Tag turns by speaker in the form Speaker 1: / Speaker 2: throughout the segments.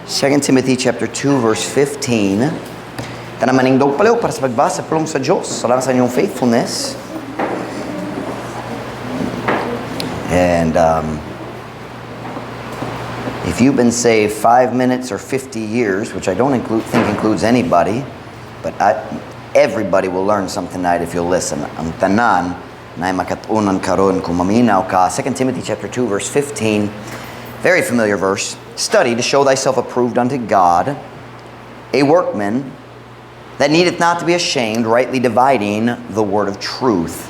Speaker 1: 2 Timothy chapter 2 verse 15. Tanamaningdog palaw para sa pagbasa pulong sa Diyos. Salamat sa inyong faithfulness. And if you've been saved 5 minutes or 50 years, which I don't think includes anybody, but everybody will learn something tonight if you'll listen. Ang tanan na makatunan karon kung maminaw ka. 2 Timothy chapter 2 verse 15. Very familiar verse. Study to show thyself approved unto God, a workman that needeth not to be ashamed, rightly dividing the word of truth.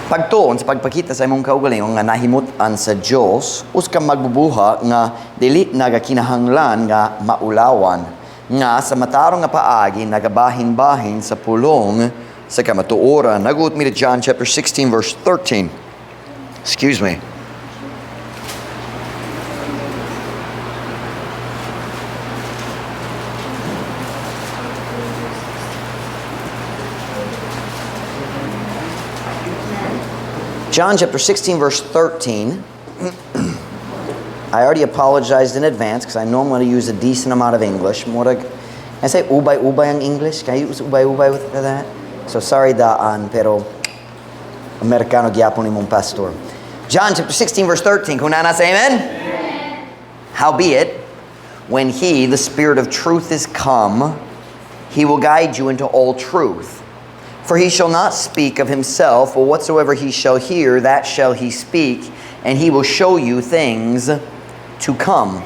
Speaker 1: Pagtuon sa pagpakita sa imong kaugalingon nga nahimutan sa Dios, uska magbubuha nga dili nagakinahanglan nga maulawan, nga sa matarong nga paagi nagabahin-bahin sa pulong sa kamatuoran. Naguot me to John chapter 16 verse 13. Excuse me. John chapter 16 verse 13. I already apologized in advance because I know I'm going to use a decent amount of English. Can I say ubay-ubay ang English? Can I use ubay-ubay with that? So sorry daan, pero Amerikano gyapon imong pastor. John chapter 16 verse 13. Kung nana say amen? Amen. Howbeit, when he, the Spirit of truth, is come, he will guide you into all truth. For he shall not speak of himself, but whatsoever he shall hear, that shall he speak, and he will show you things to come.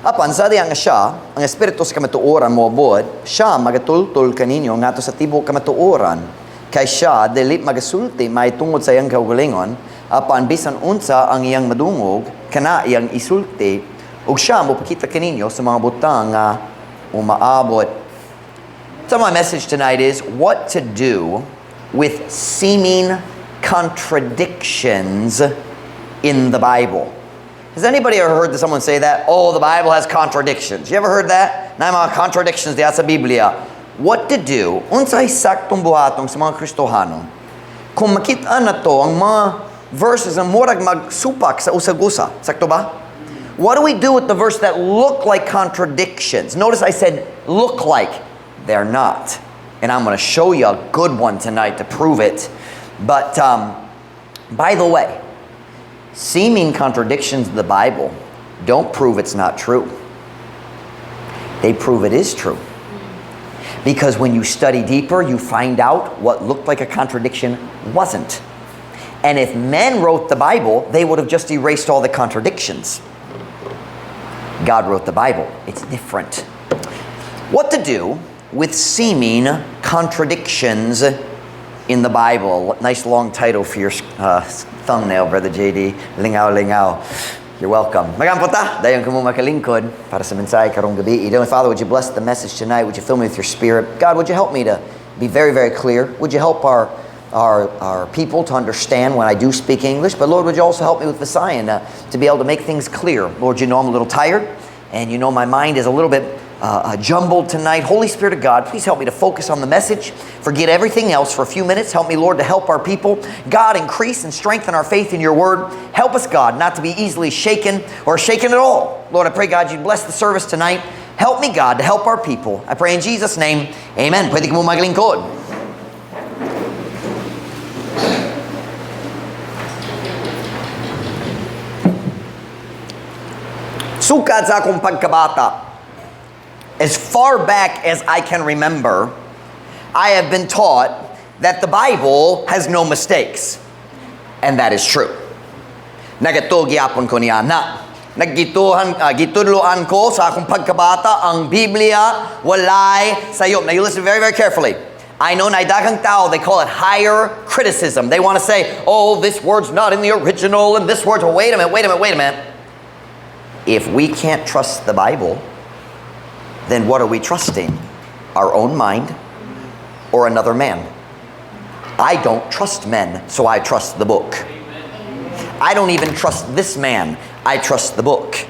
Speaker 1: Apan sa diyan nga siya, ang Espiritu sa kamatuoran mo abot, siya magatultol kaninyo nga to sa tibok kamatuoran. Kay siya, dili magasulti, may tungod sa iyang kaugalingon, apan bisan unsa ang iyang madungog, kana iyang isulti, ug siya mo pakita kaninyo sa mga butang nga umaabot. So my message tonight is what to do with seeming contradictions in the Bible. Has anybody ever heard someone say that? Oh, the Bible has contradictions. You ever heard that? Na mga contradictions diya sa Biblia. What to do? Unsay saktong buhatong sa mga Kristohano? Kung makita na to, ang mga verses ang murag magsupak sa usag-usa. Sakto ba? What do we do with the verse that look like contradictions? Notice I said look like. They're not. And I'm going to show you a good one tonight to prove it. But by the way, seeming contradictions in the Bible don't prove it's not true. They prove it is true. Because when you study deeper, you find out what looked like a contradiction wasn't. And if men wrote the Bible, they would have just erased all the contradictions. God wrote the Bible. It's different. What to do with seeming contradictions in the Bible. Nice long title for your thumbnail, Brother JD. Lingaw, lingaw. You're welcome. Magamputa, dayon ka mo makalingkod para sa mensahe karong gabi. Heavenly Father, would you bless the message tonight? Would you fill me with your Spirit? God, would you help me to be very, very clear? Would you help our people to understand when I do speak English? But Lord, would you also help me with Visayan to be able to make things clear? Lord, you know I'm a little tired, and you know my mind is a little bit jumbled tonight. Holy Spirit of God, please help me to focus on the message. Forget everything else for a few minutes. Help me, Lord, to help our people. God, increase and strengthen our faith in your word. Help us, God, not to be easily shaken or shaken at all. Lord, I pray, God, you'd bless the service tonight. Help me, God, to help our people. I pray in Jesus' name. Amen. Pwede ka mo maglingkod. Sukad sa akong pagkabata. As far back as I can remember, I have been taught that the Bible has no mistakes. And that is true. Nagatugyapon ko niya na. Gitudloan ko sa akong pagkabata ang Biblia walay sayop. Now you listen very, very carefully. I know na daghang tao, they call it higher criticism. They want to say, oh, this word's not in the original, and this word's, well, wait a minute. If we can't trust the Bible, then what are we trusting? Our own mind or another man? I don't trust men, so I trust the book. I don't even trust this man. I trust the book.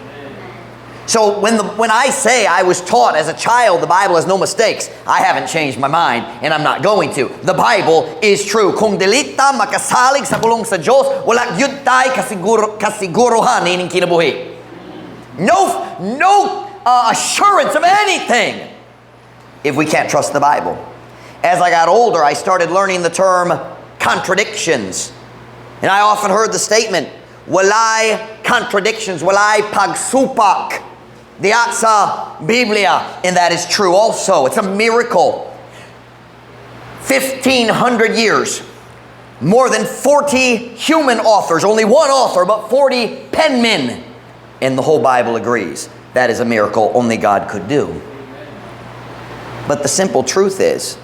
Speaker 1: So when I say I was taught as a child the Bible has no mistakes, I haven't changed my mind, and I'm not going to. The Bible is true. Kung dilita makasalig sa pulong sa Diyos, wala gyud tay kasiguruhan ining kinabuhi. no assurance of anything if we can't trust the Bible. As I got older, I started learning the term contradictions. And I often heard the statement, walay contradictions, walay pagsupak. Diat sa Biblia. And that is true also. It's a miracle. 1,500 years. More than 40 human authors. Only one author, but 40 penmen. And the whole Bible agrees. That is a miracle only God could do. But the simple truth is,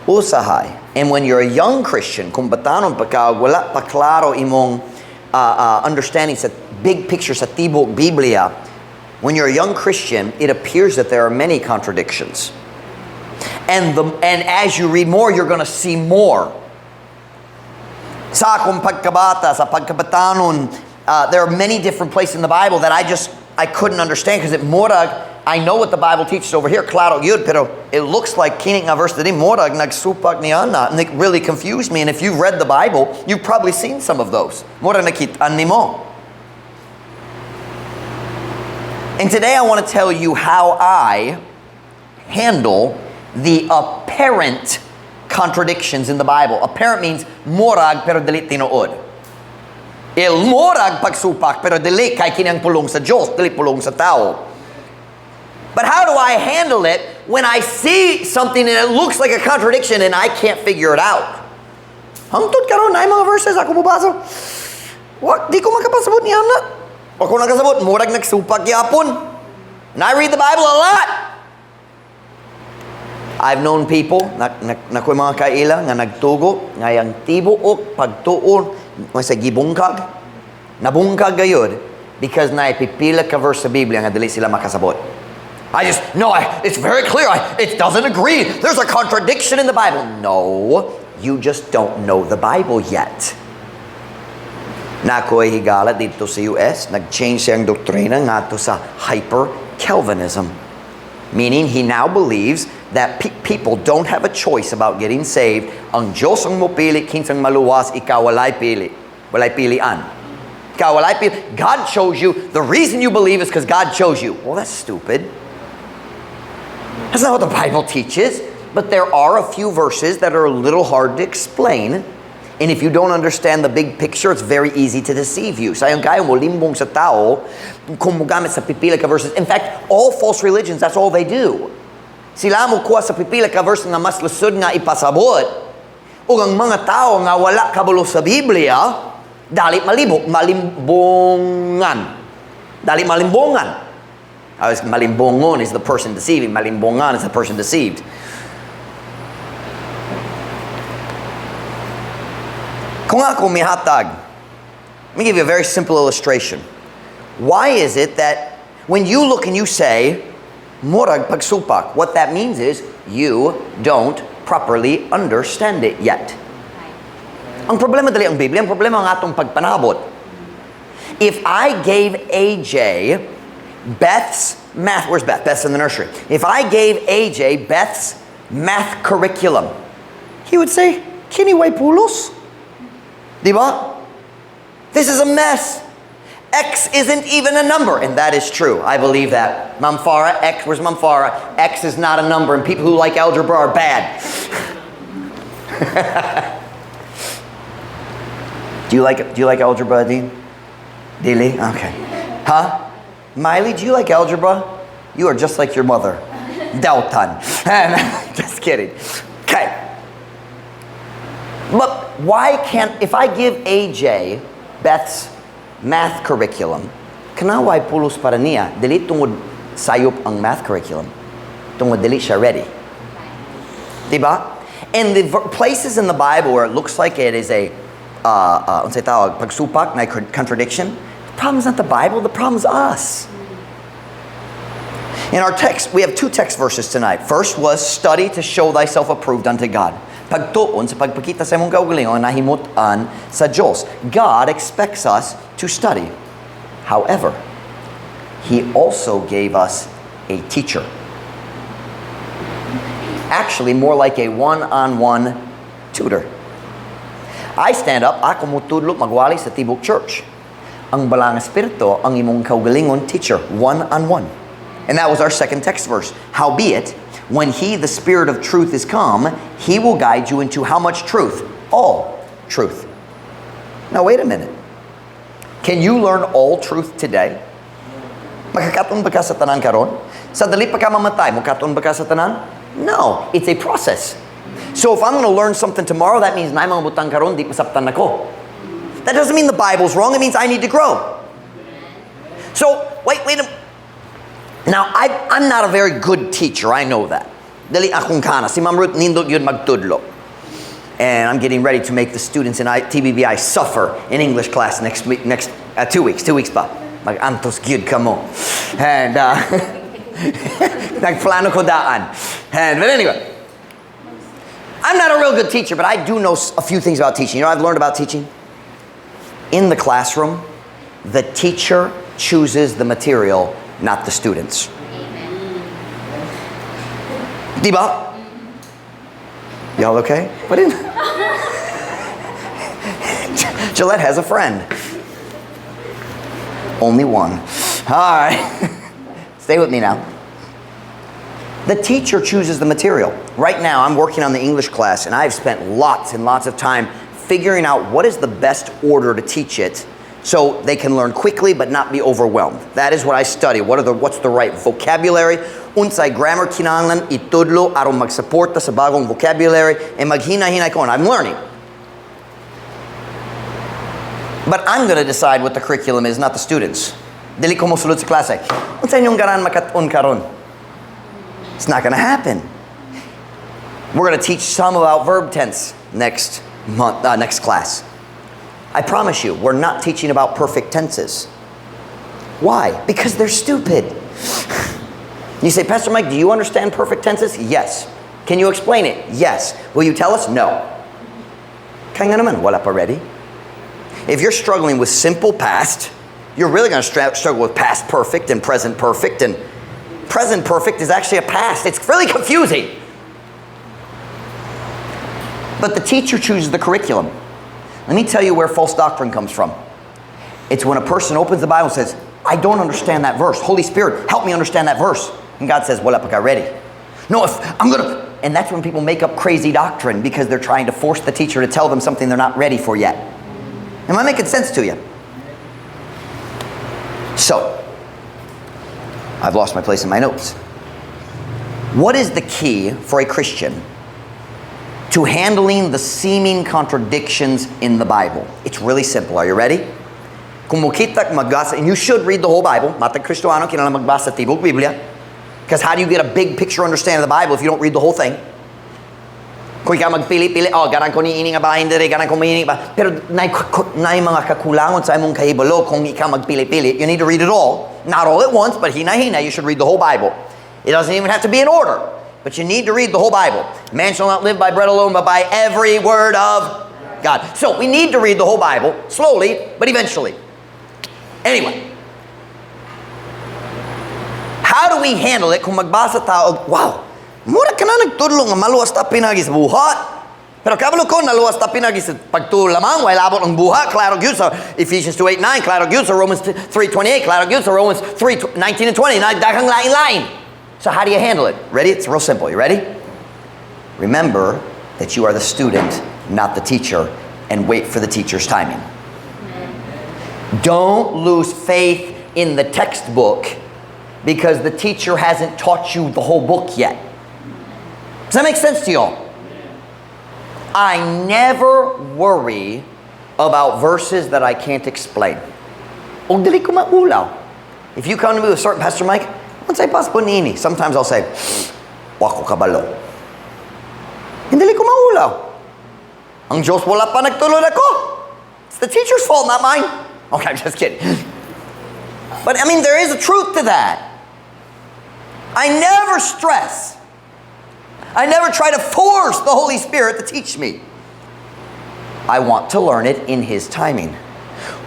Speaker 1: usahay. And when you're a young Christian, kung batanon pa ka, wala pa klaro imong understanding sa big picture sa tibok Biblia, when you're a young Christian, it appears that there are many contradictions. And as you read more, you're going to see more. Sa akong pagkabata, sa pagkabatanon, there are many different places in the Bible that I couldn't understand because morag, I know what the Bible teaches over here, klaro yun, pero it looks like kining nga verse din, morag nagsupak niya na, and it really confused me. And if you've read the Bible, you've probably seen some of those. Morag nakitaan nimo. And today I want to tell you how I handle the apparent contradictions in the Bible. Apparent means morag pero dili tinuod. Il morag pagsupak pero dili kay kinang pulong sa Diyos, dili pulong sa tao. But how do I handle it when I see something and it looks like a contradiction and I can't figure it out? Hangtod karon na mga verses ako mubasa. Di ko makapasabot niya na. O kung nakasabot, murag nagsupak yapon. And I read the Bible a lot. I've known people na mga kaila nga nagtugo ngayang tibuok pagtuon sa gibungkag. Nabungkag gayud because naipipila ka verse sa Biblia nga dili sila makasabot. It's very clear. It doesn't agree. There's a contradiction in the Bible. No, you just don't know the Bible yet. Nakoy higala dito sa US, nag-change siyang doktrina nga to sa hyper-Calvinism. Meaning, he now believes that people don't have a choice about getting saved. Ang Diyos ang mupili, kinsang maluwas, ikaw walay pili. Walay pilian. Ikaw walay pili. God chose you. The reason you believe is because God chose you. Well, that's stupid. That's not what the Bible teaches. But there are a few verses that are a little hard to explain. And if you don't understand the big picture, it's very easy to deceive you. Sayang kayo mo limbong sa tao kung mugamit sa pipila ka verses. In fact, all false religions, that's all they do. Sila mo kuha sa pipila ka verses nga mas lusod nga ipasabot. O ang mga tao nga wala kabalo sa Biblia, dali malimbongan. Dali malimbongan. Malimbongon is the person deceiving. Malimbongan is the person deceived. Kung ako mihatag, let me give you a very simple illustration. Why is it that when you look and you say, murag pagsupak, what that means is you don't properly understand it yet. Ang problema dali ang Biblia, ang problema ang atong pagpanabot. If I gave AJ Beth's math, where's Beth? Beth's in the nursery. If I gave AJ Beth's math curriculum, he would say, kini way pulos. Diba? This is a mess. X isn't even a number. And that is true. I believe that. Ma'am Farah, X, where's Ma'am Farah? X is not a number, and people who like algebra are bad. Do you like algebra, Dean? Dili? Okay. Huh? Miley, do you like algebra? You are just like your mother. Dautan. Just kidding. Okay. But why can't, if I give AJ Beth's math curriculum, kanaway pulos para niya, dili tungod sayop ang math curriculum. Tungod dili siya ready. Diba? And the places in the Bible where it looks like it is a unsay tawag, pagsupak na contradiction, the problem is not the Bible, the problem is us. In our text, we have two text verses tonight. First was, study to show thyself approved unto God. Pagtuon sa pagpakita sa imong kaugalingon nahimutan sa Diyos. God expects us to study. However, He also gave us a teacher. Actually, more like a one-on-one tutor. I stand up, ako mutudlo magwali sa Tibok Church. ang balang espiritu ang imong kaugalingon teacher, one-on-one. And that was our second text verse. Howbeit, when he, the Spirit of truth, is come, he will guide you into how much truth? All truth. Now wait a minute. Can you learn all truth today? Makakatun ba ka sa tanan karon? Sa dali pa ka mamatay, makatun ba ka sa tanan? No, it's a process. So if I'm going to learn something tomorrow, that means na mga butang karon di pasaptan ako. That doesn't mean the Bible's wrong. It means I need to grow. So wait a minute. Now I'm not a very good teacher. I know that. Dali akong kana. Si Ma'am Ruth nindot yun magtudlo. And I'm getting ready to make the students in TBBI suffer in English class next 2 weeks. 2 weeks pa. Mag-antos gyud kamo. And nagplano ko daan. But anyway, I'm not a real good teacher, but I do know a few things about teaching. You know what I've learned about teaching? In the classroom, the teacher chooses the material, not the students. Diba? Y'all okay? What in? Gillette has a friend. Only one. All right. Stay with me now. The teacher chooses the material. Right now, I'm working on the English class, and I've spent lots and lots of time figuring out what is the best order to teach it so they can learn quickly but not be overwhelmed. That is what I study. What's the right vocabulary? Unsay grammar kinahanglan itudlo aron magsuporta sa bagong vocabulary and maghina-hinay ko. I'm learning. But I'm going to decide what the curriculum is, not the students. Dili ko mosulod sa klase. Unsay inyong garan makatun karon? It's not going to happen. We're going to teach some about verb tense next class. I promise you, we're not teaching about perfect tenses. Why? Because they're stupid. You say, Pastor Mike, do you understand perfect tenses? Yes. Can you explain it? Yes. Will you tell us? No. Kaya nga naman, wala pa ready. If you're struggling with simple past, you're really going to struggle with past perfect and present perfect, and present perfect is actually a past. It's really confusing. But the teacher chooses the curriculum. Let me tell you where false doctrine comes from. It's when a person opens the Bible and says, I don't understand that verse. Holy Spirit, help me understand that verse. And God says, well, I got ready. No, and that's when people make up crazy doctrine because they're trying to force the teacher to tell them something they're not ready for yet. Am I making sense to you? So, I've lost my place in my notes. What is the key for a Christian to handling the seeming contradictions in the Bible? It's really simple. Are you ready? Kung mukita magbasa, and you should read the whole Bible. Matag Kristoano, kinala magbasa tibok Biblia. Because how do you get a big picture understanding of the Bible if you don't read the whole thing? Kung ikaw magpili-pili, ganan ko ni ini nga bahin dere, ganan ko ni ini ba. Pero nay mga kakulangon sa imong kahibalo kung ikaw magpili-pili. You need to read it all. Not all at once, but hina-hina, you should read the whole Bible. It doesn't even have to be in order. But you need to read the whole Bible. Man shall not live by bread alone, but by every word of God. So we need to read the whole Bible, slowly, but eventually. Anyway. How do we handle it kung magbasa tao, wow, mura ka na nagtudlo nga maluwas ta pinagi sa buhat. Pero kabalo ko, naluwas ta pinagi sa pagtulo lamang, wala abot ng buhat, klaro gyud sa Ephesians 2:8-9, klaro gyud sa Romans 3:28, klaro gyud sa Romans 3:19 and 20, daghang lain-lain. So how do you handle it? Ready? It's real simple. You ready? Remember that you are the student, not the teacher, and wait for the teacher's timing. Don't lose faith in the textbook because the teacher hasn't taught you the whole book yet. Does that make sense to y'all? I never worry about verses that I can't explain. O dili ko maulaw. If you come to me with certain, Pastor Mike, once I pass bonini, sometimes I'll say, wako kabalo. Hindi ko maulaw. Ang Diyos wala pa nagtulod ako. It's the teacher's fault, not mine. Okay, I'm just kidding. But I mean, there is a truth to that. I never stress. I never try to force the Holy Spirit to teach me. I want to learn it in His timing.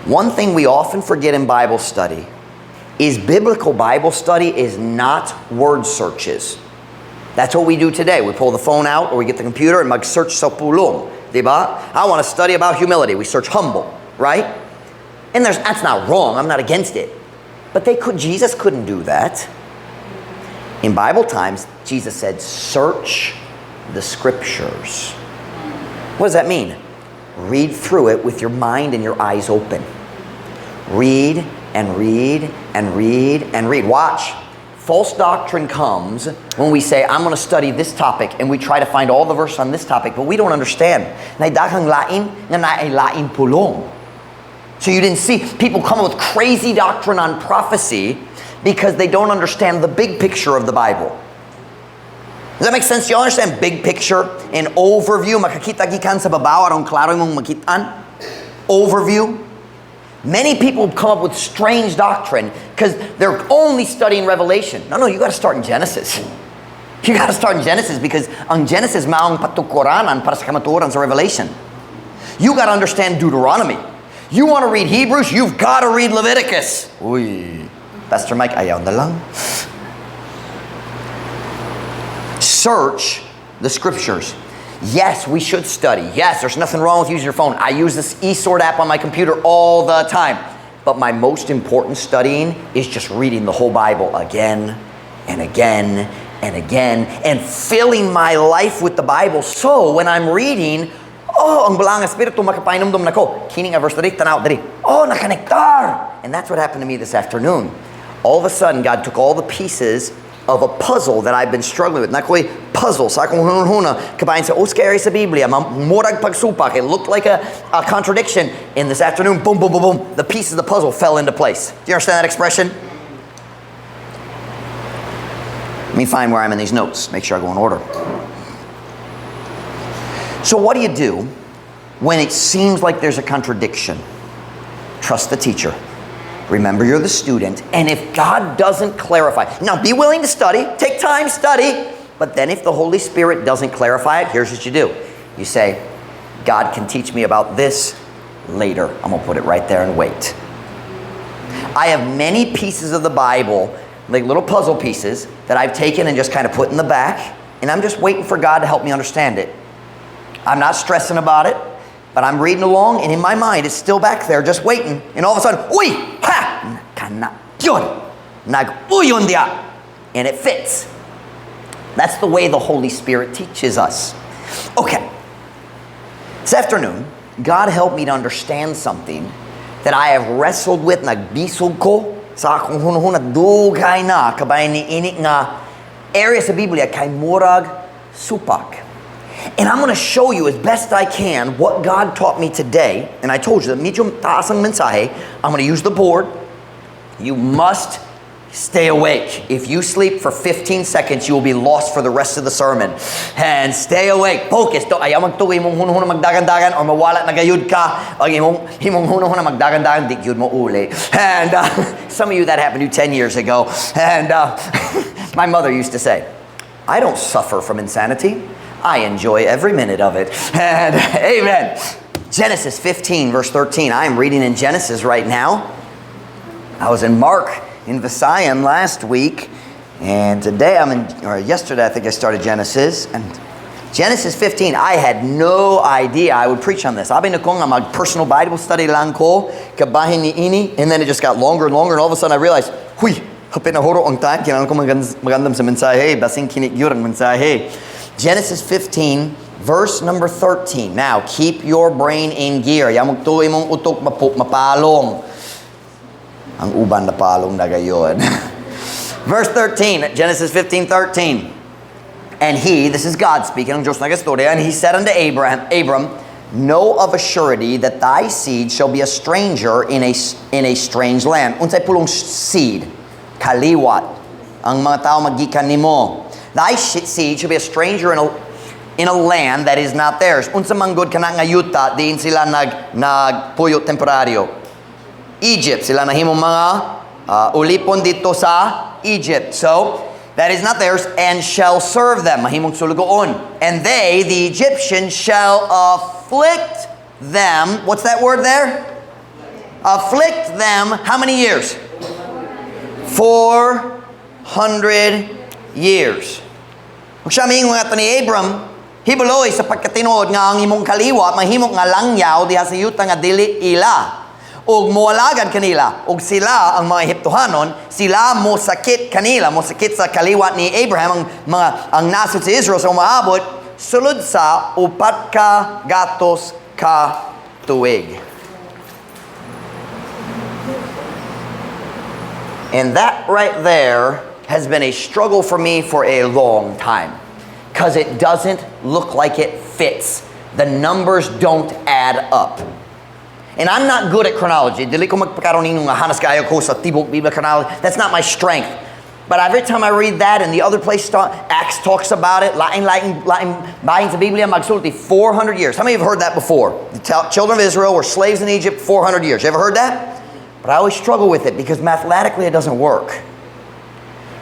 Speaker 1: One thing we often forget in Bible study is biblical Bible study is not word searches. That's what we do today. We pull the phone out or we get the computer and mag-search sa pulong. Diba? I want to study about humility. We search humble, right? And that's not wrong. I'm not against it. But Jesus couldn't do that. In Bible times, Jesus said, search the scriptures. What does that mean? Read through it with your mind and your eyes open. Read and read and read and read. Watch. False doctrine comes when we say, I'm going to study this topic, and we try to find all the verses on this topic, but we don't understand. So you didn't see people come with crazy doctrine on prophecy because they don't understand the big picture of the Bible. Does that make sense? You understand big picture and overview? Makakita gikan sa babaw, arong klaro mong makitaan. Overview. Many people come up with strange doctrine because they're only studying Revelation. No, you got to start in Genesis. You got to start in Genesis because ang Genesis maong patukuranan para sa kamatuoran sa Revelation. You got to understand Deuteronomy. You want to read Hebrews, you've got to read Leviticus. Uy, Pastor Mike, ayaw na lang. Search the scriptures. Yes, we should study. Yes, there's nothing wrong with using your phone. I use this eSword app on my computer all the time. But my most important studying is just reading the whole Bible again and again and again and filling my life with the Bible. So when I'm reading, ang balang espiritu makapainomdom nako. Kining a verse diri, tanaw diri. Nakanektar. And that's what happened to me this afternoon. All of a sudden, God took all the pieces of a puzzle that I've been struggling with. Nakoy puzzle. Sa akong hununa, kabayan sa scary sa Biblia, murag pagsupak. It looked like a contradiction. And this afternoon, boom, boom, boom, boom, the pieces of the puzzle fell into place. Do you understand that expression? Let me find where I'm in these notes. Make sure I go in order. So what do you do when it seems like there's a contradiction? Trust the teacher. Remember, you're the student. And if God doesn't clarify, now be willing to study. Take time, study. But then if the Holy Spirit doesn't clarify it, here's what you do. You say, God can teach me about this later. I'm going to put it right there and wait. I have many pieces of the Bible, like little puzzle pieces, that I've taken and just kind of put in the back. And I'm just waiting for God to help me understand it. I'm not stressing about it, but I'm reading along, and in my mind, it's still back there, just waiting. And all of a sudden, uy, ha, kanatyon, nag-uyon dia, and it fits. That's the way the Holy Spirit teaches us. Okay, this afternoon, God helped me to understand something that I have wrestled with, nagbisog ko, sa akong hunahuna, dugay na, kabay ni init nga area sa Biblia, kay murag supak. And I'm going to show you as best I can what God taught me today. And I told you that medyo taas ang mensahe. I'm going to use the board. You must stay awake. If you sleep for 15 seconds, you will be lost for the rest of the sermon. And stay awake. Focus. Ayaw magtuwi mong hunahuna magdagan-dagan or mawala na gayud ka. O himong hunahuna magdagan-dagan, di yun mo uli. And some of you, that happened to you 10 years ago. And my mother used to say, I don't suffer from insanity. I enjoy every minute of it. And amen. Genesis 15, verse 13. I am reading in Genesis right now. I was in Mark in Visayan last week. And today yesterday I think I started Genesis. And Genesis 15, I had no idea I would preach on this. Sabi na kong mag personal Bible study lang ko, kabahin ni ini. And then it just got longer and longer. And all of a sudden I realized, huy, hapin na horo ang time. Kailangan ko magandam sa mensahe. Basing kinigyur ang mensahe. Genesis 15, verse number 13. Now, keep your brain in gear. Yamog tuloy mong utok mapalong. Ang uban na palong na gayon. Verse 13, Genesis 15:13. And he, this is God speaking, ang Diyos nag-istorya, and he said unto Abram, know of a surety that thy seed shall be a stranger in a strange land. Unsay pulong seed? Kaliwat. Ang mga tao magikan nimo. Thy seed shall be a stranger in a land that is not theirs. Unsa man gud kana nga yuta, diin sila nagpuyo temporaryo. Egypt, sila nahimong mga ulipon dito sa Egypt. So, that is not theirs, and shall serve them. Mahimong sulugoon. And they, the Egyptians, shall afflict them. What's that word there? Afflict them. How many years? 400 years. Kung siya mihingo nga ito ni Abram, hibuloy sa pagkatinood nga ang imong kaliwa, mahimok nga langyaw diha sa yuta nga dili ila. ug moalagad kanila, ug sila ang mga Ehiptohanon, sila mosakit kanila, mosakit sa kaliwat ni Abraham ang nasod si Israel sa umaabot sulod sa 400 ka tuig. And that right there has been a struggle for me for a long time, because it doesn't look like it fits. The numbers don't add up. And I'm not good at chronology. Dili ko magpakaroon ng hanas kayo ko sa tibok Biblia chronology. That's not my strength. But every time I read that, and the other place, Acts talks about it, laing bahin sa Biblia, magsulti 400 years. How many have heard that before? The children of Israel were slaves in Egypt 400 years. You ever heard that? But I always struggle with it because mathematically it doesn't work.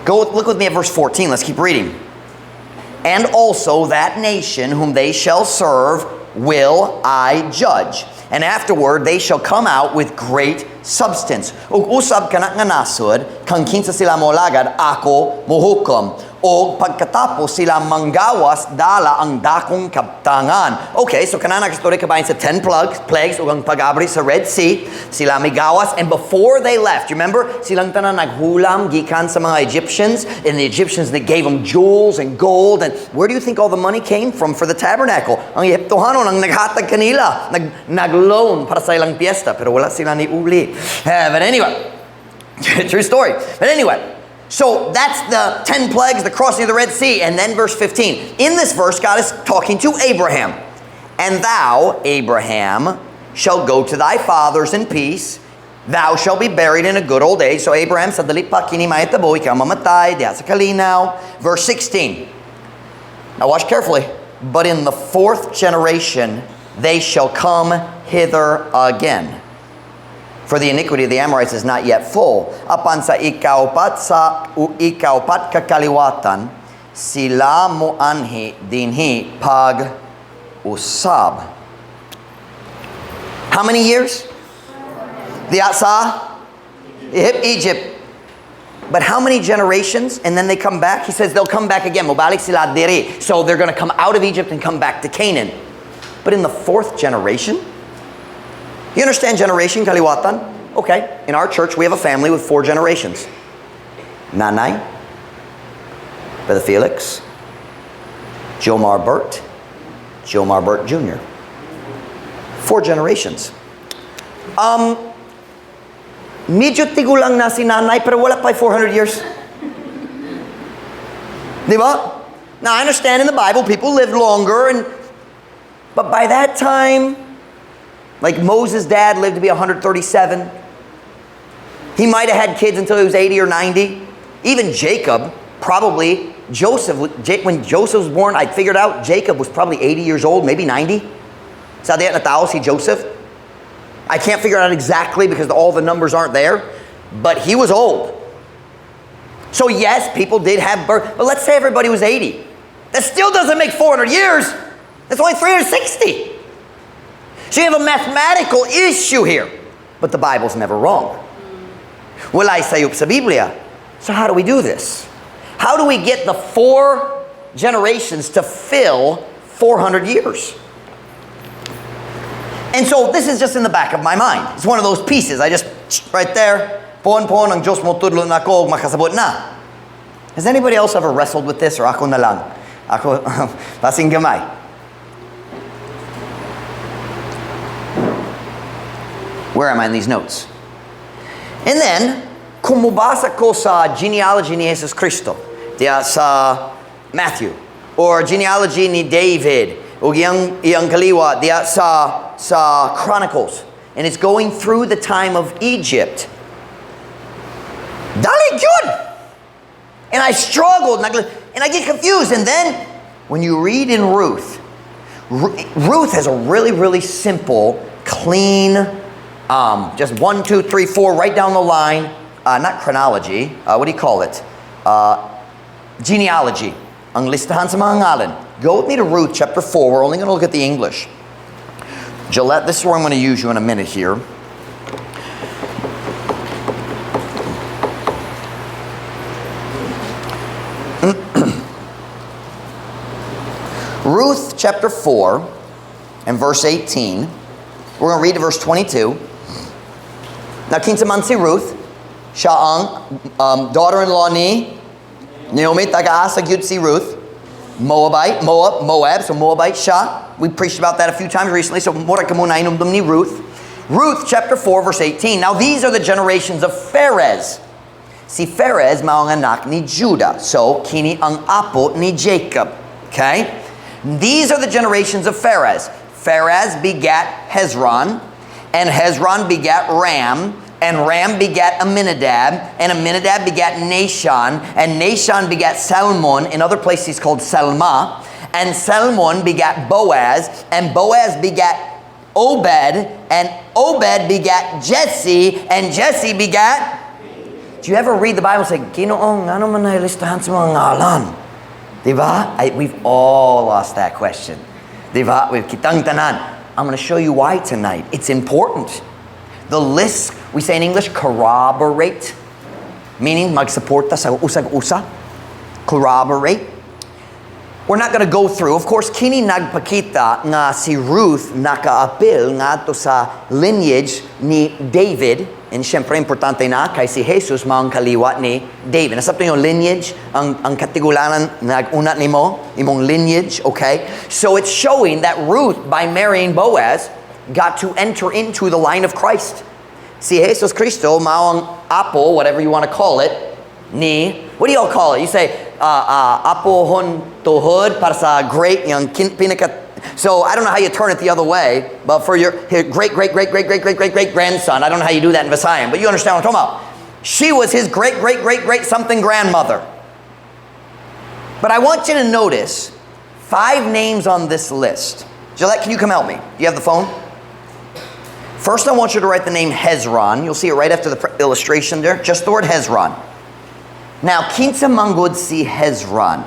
Speaker 1: Look with me at verse 14. Let's keep reading. And also that nation whom they shall serve will I judge. And afterward they shall come out with great substance. Ug usab kana nga nasod, kang kinsa sila molagad, ako mohukom. O pagkatapos sila manggawas, dala ang dakong kabtangan. Okay, so kanana kastori kabayan sa 10 plagues, ug ang pag-abri sa Red Sea, sila migawas, and before they left, you remember, silang tanan naghulam, gikan sa mga Egyptians, and the Egyptians, they gave them jewels and gold, and where do you think all the money came from for the tabernacle? Ang Ehiptohanon ang naghatag kanila, nag-loan para sa ilang piyesta, pero wala sila ni uli. But anyway, true story. But anyway, so that's the 10 plagues, the crossing of the Red Sea. And then verse 15. In this verse, God is talking to Abraham. And thou, Abraham, shall go to thy fathers in peace. Thou shalt be buried in a good old age. So Abraham said, dali pa kini maitabo, ikaw mamatay, diya sa kalinaw. Verse 16. Now watch carefully. But in the 4th generation, they shall come hither again. For the iniquity of the Amorites is not yet full. Apan sa ikaupat kakaliwatan, sila mo anhi dinhi pag-usab. How many years? Diya sa Egypt. But how many generations? And then they come back? He says they'll come back again. Mobalik sila diri. So they're going to come out of Egypt and come back to Canaan. But in the 4th generation? You understand generation, kaliwatan? Okay, in our church we have a family with 4 generations. Nanay, Brother Felix, Jomar Burt Jr. 4 generations. Medyo tigulang na si nanay pero wala pa 400 years. Di ba? Now I understand in the Bible people lived longer, but by that time, like Moses' dad lived to be 137. He might have had kids until he was 80 or 90. Even Jacob, probably, when Joseph was born, I figured out Jacob was probably 80 years old, maybe 90. Sa diyan na tao si Joseph. I can't figure it out exactly because all the numbers aren't there, but he was old. So yes, people did have birth, but let's say everybody was 80. That still doesn't make 400 years. That's only 360. So you have a mathematical issue here. But the Bible's never wrong. Walay sayop sa Biblia. So how do we do this? How do we get the 4 generations to fill 400 years? And so this is just in the back of my mind. It's one of those pieces. I just, right there, pon ang Diyos mo tudlo na ko, makasabot na. Has anybody else ever wrestled with this, or ako na lang? Ako, pasing gamay. Where am I in these notes? And then, kung mubasa ko sa genealogy ni Jesus Cristo, diya sa Matthew, or genealogy ni David, o iyang kaliwa, diya sa Chronicles, and it's going through the time of Egypt. Dali good! And I struggled, and I get confused. And then, when you read in Ruth has a really, really simple, clean, just 1, 2, 3, 4, right down the line. Not chronology. What do you call it? Genealogy. Ang listahan sa mga ngalan. Go with me to Ruth chapter 4. We're only going to look at the English. Gillette, this is where I'm going to use you in a minute here. Ruth chapter 4 and verse 18. We're going to read to verse 22. Now, kinsa man si Ruth, siya ang daughter-in-law ni Naomi, taga-asa gyud si Ruth. Moab, so Moabite siya. We preached about that a few times recently, so mura ka muna inumdum ni Ruth. Ruth chapter 4 verse 18. Now these are the generations of Perez. Si Perez mao ang anak ni Judah. So kini ang apo ni Jacob. Okay? These are the generations of Perez. Perez begat Hezron, and Hezron begat Ram, and Ram begat Amminadab, and Amminadab begat Nahshon, and Nahshon begat Salmon. In other places he's called Salma. And Salmon begat Boaz, and Boaz begat Obed, and Obed begat Jesse, and Jesse begat... Do you ever read the Bible and say, Ginoong, ano man na listahan sa mga ngalan? Diba? We've all lost that question. Diba? We've kitang tanan. I'm going to show you why tonight. It's important. The list, we say in English, corroborate. Meaning, magsuporta sa usag-usa. Corroborate. We're not going to go through. Of course, kini nagpakita nga si Ruth nakaapil nga to sa lineage ni David. And syempre, importante na kay si Jesus maong kaliwa ni David. Nasabto yung lineage, ang katigulanan nag-una ni mo, imong lineage, okay? So it's showing that Ruth, by marrying Boaz, got to enter into the line of Christ. Si Jesus Cristo, maong apo, whatever you want to call it, ni, what do y'all call it? You say, apo hon tuhod para sa great, yung pinaka. So I don't know how you turn it the other way, but for your great-great-great-great-great-great-great-great-grandson, I don't know how you do that in Visayan, but you understand what I'm talking about. She was his great-great-great-great-something grandmother. But I want you to notice 5 names on this list. Gillette, can you come help me? Do you have the phone? First, I want you to write the name Hezron. You'll see it right after the illustration there. Just the word Hezron. Now, kinsa manggod si Hezron?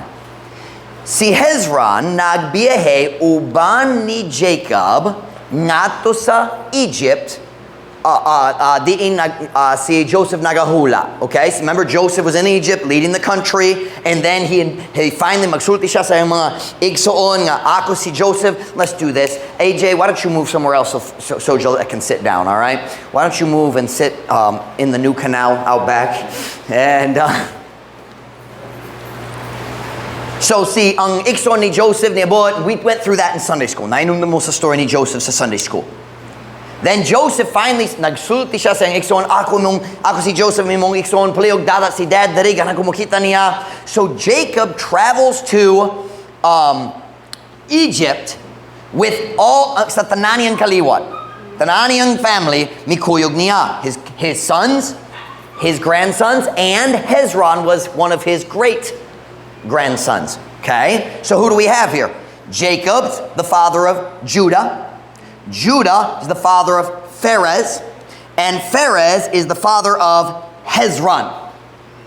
Speaker 1: Si Hezron nagbiyahe uban ni Jacob ngadto sa Egypt. Si Joseph nagahula. Okay? So remember, Joseph was in Egypt leading the country, and then he finally magsulti siya sa mga igsoon nga ako si Joseph. Let's do this. AJ, why don't you move somewhere else so Joel can sit down, all right? Why don't you move and sit in the new canal out back? And so see, ang igsoon ni Joseph niabot, we went through that in Sunday school. Nainungdan mo sa story ni Joseph sa Sunday school. Then Joseph finally nagsulti siya sa igsoon, ako si Joseph mimong igsoon, paliog dadat si dad dari ganang kumukita niya. So Jacob travels to Egypt with all sa tananiang kaliwat. Tananiang family mikuyog niya. His sons, his grandsons, and Hezron was one of his great grandsons. Okay? So who do we have here? Jacob, the father of Judah. Judah is the father of Perez, and Perez is the father of Hezron.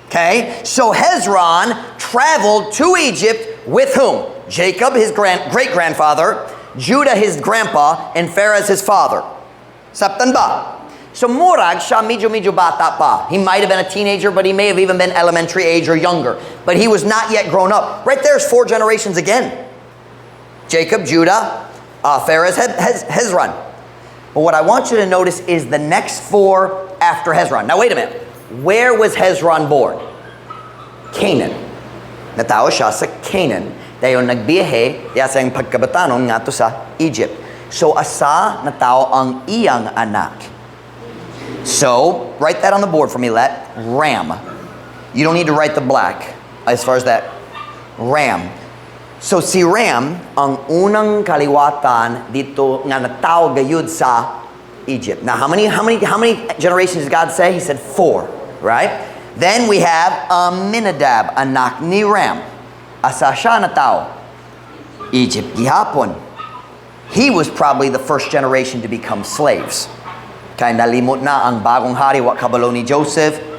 Speaker 1: Okay? So Hezron traveled to Egypt with whom? Jacob, his great-grandfather, Judah, his grandpa, and Perez, his father. Saptan ba? So murag siya medyo bata pa. He might have been a teenager, but he may have even been elementary age or younger. But he was not yet grown up. Right there's 4 generations again. Jacob, Judah, Perez, Hezron. But what I want you to notice is the next 4 after Hezron. Now wait a minute. Where was Hezron born? Canaan. Natao siya sa Canaan. Dayon nagbiyahe yasa yung pagkabatanon nga to sa Egypt. So asa natao ang iyang anak. So write that on the board for me, Let. Ram. You don't need to write the black as far as that. Ram. So si Ram ang unang kaliwatan dito nga natao gayud sa Egypt. Now how many generations did God say? He said 4, right? Then we have Amminadab, anak ni Ram. Asa siya natao? Egypt gihapon. He was probably the first generation to become slaves. Kaya nalimot na ang bagong hari wa kabalo ni Joseph.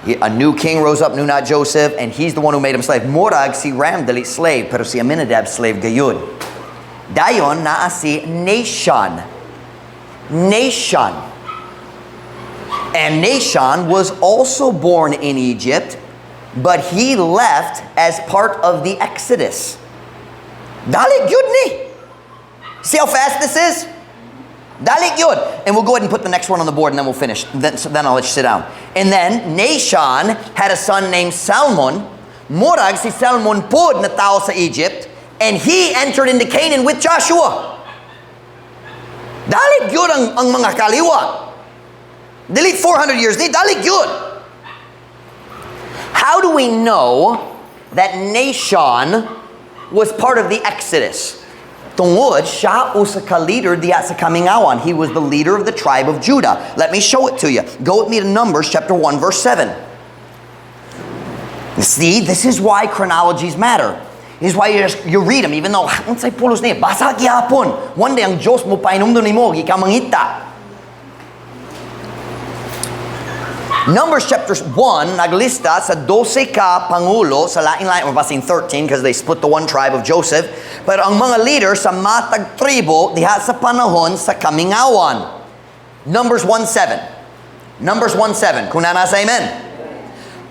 Speaker 1: A new king rose up, knew not Joseph, and he's the one who made him slave. Morag si Ram dali slave, pero si Amminadab slave gayud. Dayon naa si Nahshon. Nahshon. And Nahshon was also born in Egypt, but he left as part of the Exodus. Dali gyud ni. See how fast this is? Dali yun. And we'll go ahead and put the next one on the board and then we'll finish. Then I'll let you sit down. And then, Nashon had a son named Salmon. Murag si Salmon pod na tao sa Egypt. And he entered into Canaan with Joshua. Dali yun ang mga kaliwa. Delete 400 years. Dali yun. How do we know that Nashon was part of the Exodus? Tungod siya usa ka leader diya sa Kamingawan. He was the leader of the tribe of Judah. Let me show it to you. Go with me to Numbers chapter 1 verse 7. See, this is why chronologies matter. This is why you read them even though unsay pulos niya basa gyapon. One day ang Dios mo painumdum nimo gikamangita. Numbers chapter 1 naglista sa 12 ka pangulo sa lain-lain, or basing 13 because they split the one tribe of Joseph. Pero ang mga leader sa matag tribo diha sa panahon sa Kamingawan. Numbers 1:7. Numbers 1:7. Kung nasa amen.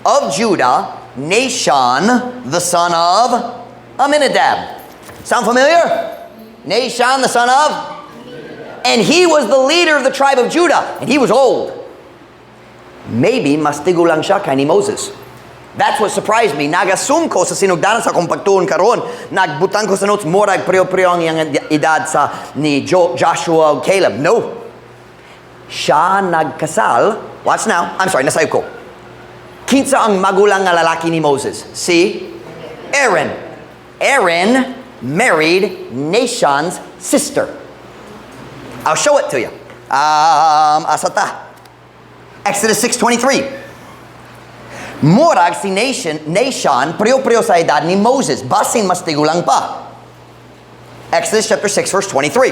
Speaker 1: Of Judah, Nashon, the son of Aminadab. Sound familiar? Nashon, the son of? And he was the leader of the tribe of Judah. And he was old. Maybe mas tigo lang siya kay ni Moses. That's what surprised me. Nag-assume ko sa sinugdanan sa kong pagtuon karon. Nagbutang ko sa notes, murag priyo-priyo ang iyang edad sa ni Joshua o Caleb. No. Siya nagkasal. Watch now. I'm sorry, nasayop ko. Kinsa ang magulang nga lalaki ni Moses? Si Aaron. Aaron married Nashon's sister. I'll show it to you. Asata. Exodus 6:23. Murag si Nashon, priyo-priyo sa edad ni Moses. Basing mas tigulang pa. Exodus chapter 6 verse 23.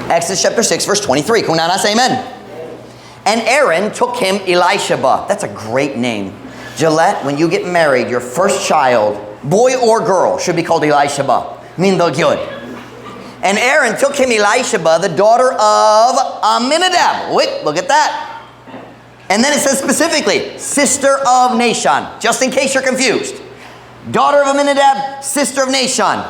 Speaker 1: Exodus chapter 6 verse 23. Kung nasa amen. And Aaron took him Elisheba. That's a great name. Gillette, when you get married, your first child, boy or girl, should be called Elisheba. Mindog yun. And Aaron took him Elisheba, the daughter of Aminadab. Wait, look at that. And then it says specifically, sister of Nashon. Just in case you're confused. Daughter of Aminadab, sister of Nashon.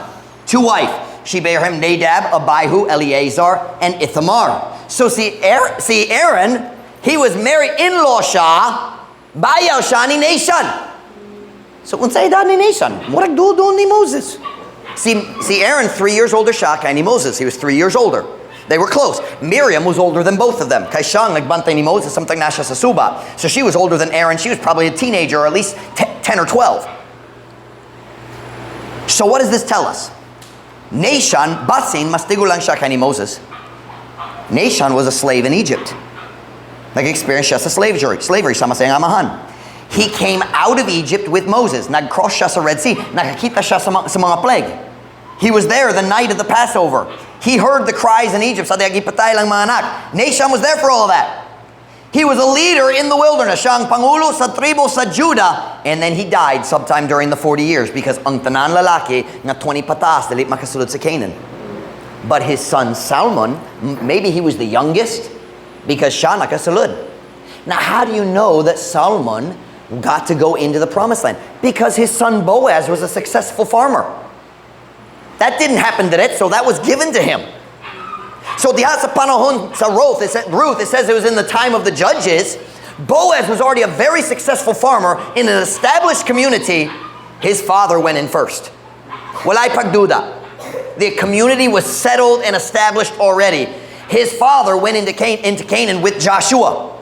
Speaker 1: Two wife. She bare him Nadab, Abihu, Eleazar, and Ithamar. So see Aaron, he was married in-law siya, bayaw siya ni Nashon. So unsay edad ni Nashon? Murag doon ni Moses. See Aaron, 3 years older siya kay ni Moses. He was 3 years older. They were close. Miriam was older than both of them. Kay siya nagbantay ni Moses, something na siya sa suba. So she was older than Aaron. She was probably a teenager, or at least 10 or 12. So what does this tell us? Nashon, basin, mas tigo lang siya kay ni Moses. Nashon was a slave in Egypt. Nag-experience siya sa slavery sama sa iyang amahan. He came out of Egypt with Moses. Nag-cross siya sa Red Sea. Nakakita siya sa mga plague. He was there the night of the Passover. He heard the cries in Egypt. Sabi, agipatay lang mga anak. Nashon was there for all of that. He was a leader in the wilderness. Siya ang pangulo sa tribo sa Judah. And then he died sometime during the 40 years because ang tanan lalaki nga 20 pataas dili makasulod sa Canaan. But his son Salmon, maybe he was the youngest because siya nakasulod. Now how do you know that Salmon got to go into the promised land? Because his son Boaz was a successful farmer. That didn't happen direct, so that was given to him. So diha sa panahon sa Ruth, it says it was in the time of the judges. Boaz was already a very successful farmer in an established community. His father went in first. Walay pagduda. The community was settled and established already. His father went into Canaan with Joshua.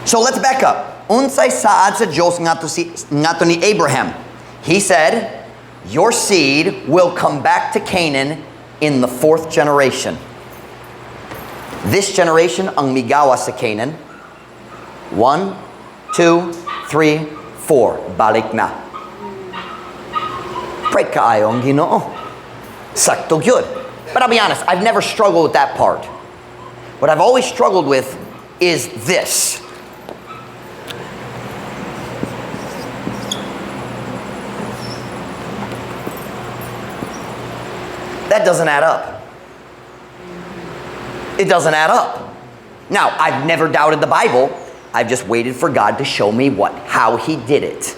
Speaker 1: So let's back up. Unsay saad sa Diyos ngato ni Abraham. He said, your seed will come back to Canaan in the 4th generation. This generation ang migawa sa Canaan. 1, 2, 3, 4. Balik na. Pray kaayo ang Ginoo. Sakto gyud. But I'll be honest, I've never struggled with that part. What I've always struggled with is this. That doesn't add up. It doesn't add up. Now, I've never doubted the Bible. I've just waited for God to show me how He did it.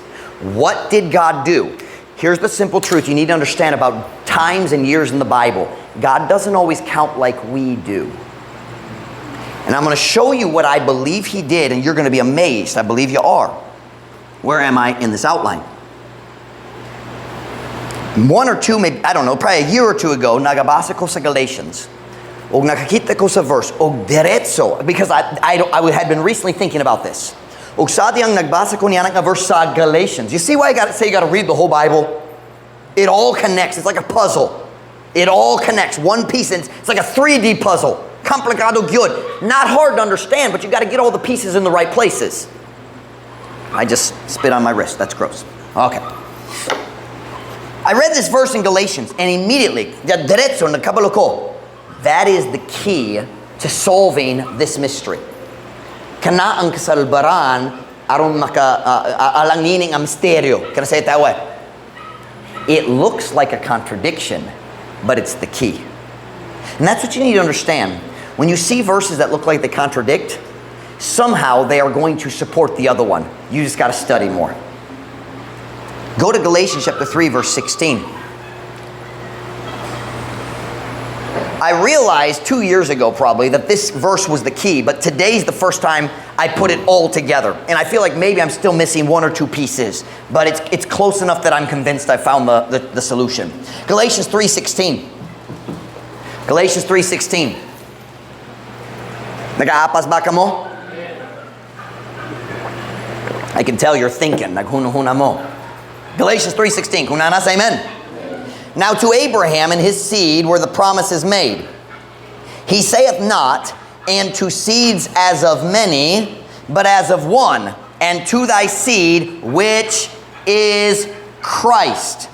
Speaker 1: What did God do? Here's the simple truth you need to understand about times and years in the Bible. God doesn't always count like we do. And I'm going to show you what I believe he did, and you're going to be amazed. I believe you are. Where am I in this outline? One or two, maybe, I don't know, probably a year or two ago, nagabasa ko sa Galatians. O nakakita ko sa verse, o diretso, because I had been recently thinking about this. O sa diyang nagbasa ko niya ng verse sa Galatians. You see why I got to say you got to read the whole Bible? It all connects. It's like a puzzle. It all connects. One piece, and it's like a 3D puzzle. Complicado good. Not hard to understand, but you got to get all the pieces in the right places. I just spit on my wrist. That's gross. Okay. I read this verse in Galatians, and immediately, diretso nakabalo ko. That is the key to solving this mystery. Kana ang kasalbaran aron alanginin ang misteryo. Can I say it that way? It looks like a contradiction, but it's the key. And that's what you need to understand. When you see verses that look like they contradict, somehow they are going to support the other one. You just got to study more. Go to Galatians chapter 3, verse 16. I realized 2 years ago probably that this verse was the key, but today's the first time I put it all together. And I feel like maybe I'm still missing one or two pieces, but it's close enough that I'm convinced I found the solution. Galatians 3:16. Galatians 3:16. Nag-aapas ba ka mo? I can tell you're thinking. Naghunahuna mo. Galatians 3:16. Kung nanas, amen. Now to Abraham and his seed were the promises made. He saith not, and to seeds as of many, but as of one, and to thy seed, which is Christ.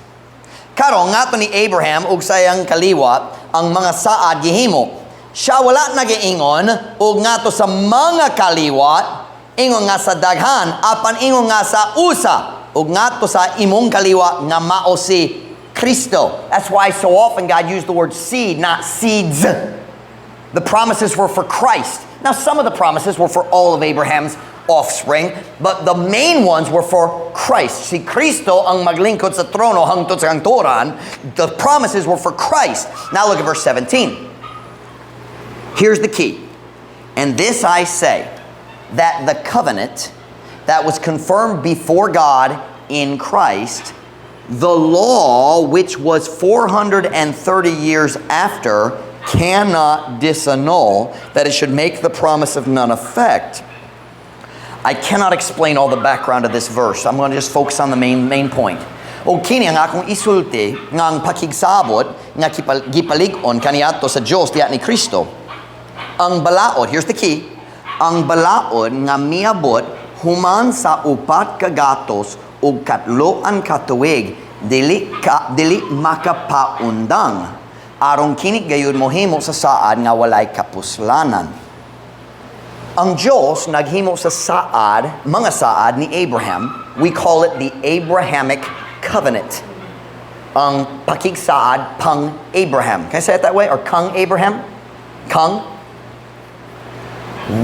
Speaker 1: Karon nga to ni Abraham ug sayang kaliwa ang mga saad gihimo. Siya wala nagiingon ug nga to sa mga kaliwat ingon nga sa daghan apan ingon nga sa usa ug nga to sa imong kaliwa nga mao si Cristo. That's why so often God used the word seed, not seeds. The promises were for Christ. Now some of the promises were for all of Abraham's offspring, but the main ones were for Christ. Si Cristo ang maglingkod sa trono hangtod sa kantoran. The promises were for Christ. Now look at verse 17. Here's the key. And this I say, that the covenant that was confirmed before God in Christ, the law which was 430 years after cannot disannul, that it should make the promise of none effect. I cannot explain all the background of this verse. I'm going to just focus on the main point. O kini ang akong isulti nga ang pakigsabot nga gipalig-on kaniadto sa Dios diha ni Cristo. Ang balaod, here's the key. Ang balaod nga miabot human sa upat ka gatos ug katloan ka tuig dili makapaundang aron kini gayud mohimo sa saad nga walay kapuslanan. Ang Diyos naghimo sa saad, mga saad ni Abraham. We call it the Abrahamic covenant. Ang pakigsaad pang Abraham. Can I say it that way? Or kang Abraham? Kang?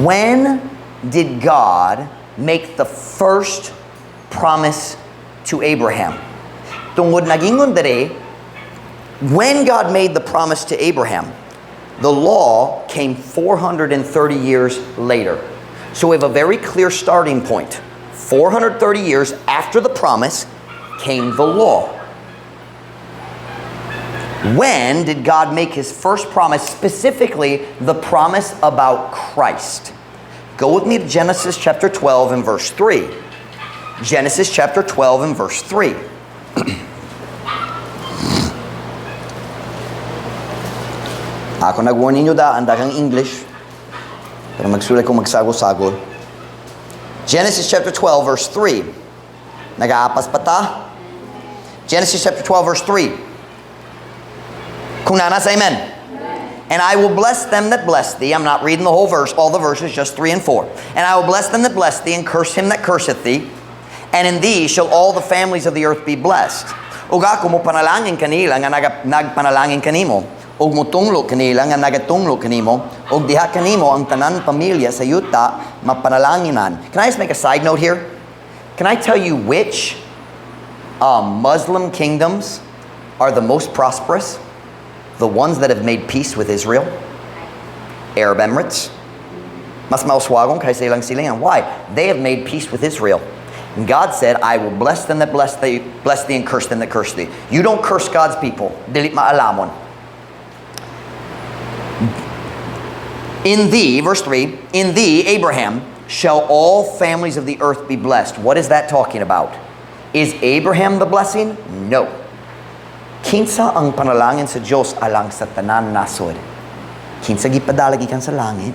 Speaker 1: When did God make the first promise to Abraham? Tungod nagingon dere, when God made the promise to Abraham, the law came 430 years later. So we have a very clear starting point. 430 years after the promise came the law. When did God make his first promise, specifically the promise about Christ? Go with me to Genesis chapter 12 and verse 3. Genesis chapter 12 and verse 3. Ako nag-warn ninyo da, anda kang English. Pero magsulat ko magsagol-sagol. Genesis chapter 12 verse 3. Nag-aapas pa ta? Genesis chapter 12 verse 3. Kung nanas, amen. And I will bless them that bless thee. I'm not reading the whole verse, all the verses, just 3 and 4. And I will bless them that bless thee, and curse him that curseth thee. And in thee shall all the families of the earth be blessed. Ug ako mo panalangin kanila nga nagpanalangin kanimo. Ug mutunglo kanila nga nagatunglo kanimo. Ug diha kanimo ang tanan pamilya sa yuta mapanalanginan. Can I just make a side note here? Can I tell you which Muslim kingdoms are the most prosperous, the ones that have made peace with Israel. Arab Emirates. Mas mauswagon kaysa ilang silingan. Why? They have made peace with Israel. And God said, I will bless them that bless thee, and curse them that curse thee. You don't curse God's people. Dilit maalamon. In thee, verse 3, in thee, Abraham, shall all families of the earth be blessed. What is that talking about? Is Abraham the blessing? No. Kinsa ang panalangin sa Diyos alang sa tanan nasod. Kinsa gipadala gikan sa langit?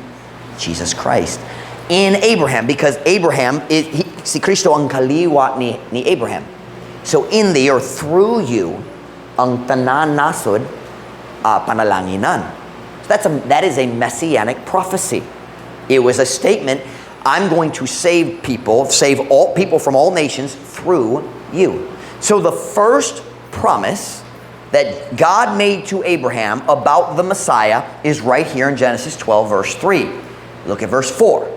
Speaker 1: Jesus Christ. In Abraham, because Abraham, si Kristo ang kaliwa ni Abraham. So in thee, or through you, ang tanan nasod panalanginan. That is a messianic prophecy. It was a statement, I'm going to save all people from all nations through you. So the first promise that God made to Abraham about the Messiah is right here in Genesis 12, verse 3. Look at verse 4.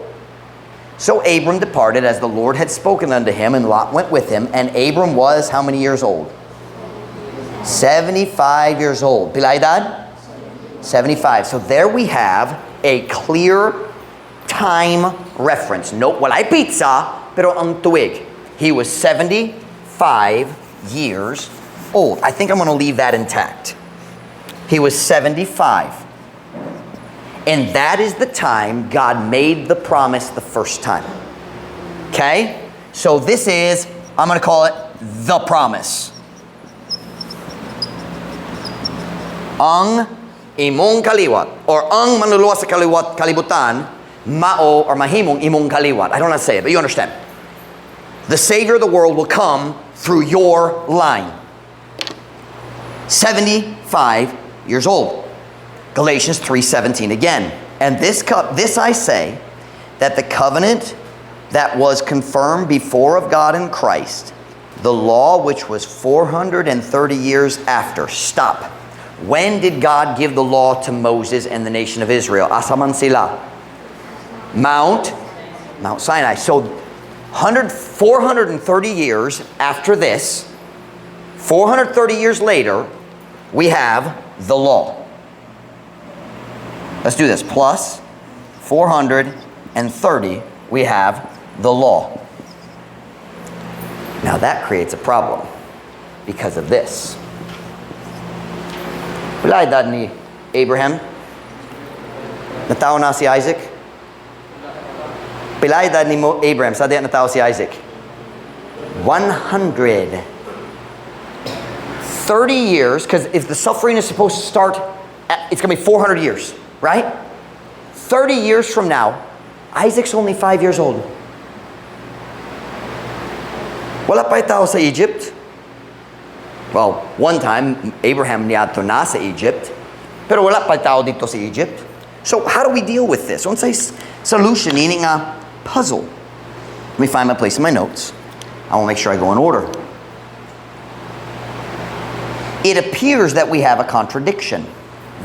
Speaker 1: So Abram departed as the Lord had spoken unto him, and Lot went with him, and Abram was how many years old? 75 years old. Pila edad? 75. So there we have a clear time reference. No, walay pizza, pero ang tuig. He was 75 years old. I think I'm going to leave that intact. He was 75. And that is the time God made the promise the first time. Okay? So this is, I'm going to call it the promise. Ang imong kaliwat, or ang manluluwas sa kalibutan, mao or mahimong imong kaliwat. I don't know how to say it, but you understand. The Savior of the world will come through your line. 75 years old. Galatians 3:17 again. And this I say, that the covenant that was confirmed before of God in Christ, the law which was 430 years after. Stop. When did God give the law to Moses and the nation of Israel? Asaman sila? Mount Sinai. So 430 years after this, 430 years later, we have the law. Let's do this. Plus 430, we have the law. Now that creates a problem because of this. Wala edad ni Abraham? Natao na si Isaac? Pila edad ni Abraham? Sa diyan natao si Isaac? 130 years, because if the suffering is supposed to start, it's going to be 400 years, right? 30 years from now, Isaac's only 5 years old. Wala pa tao sa Egypt. Well, one time, Abraham niadto na sa Egypt, pero wala pa tao dito sa Egypt. So how do we deal with this? Once I solution, meaning a puzzle. Let me find my place in my notes. I want to make sure I go in order. It appears that we have a contradiction.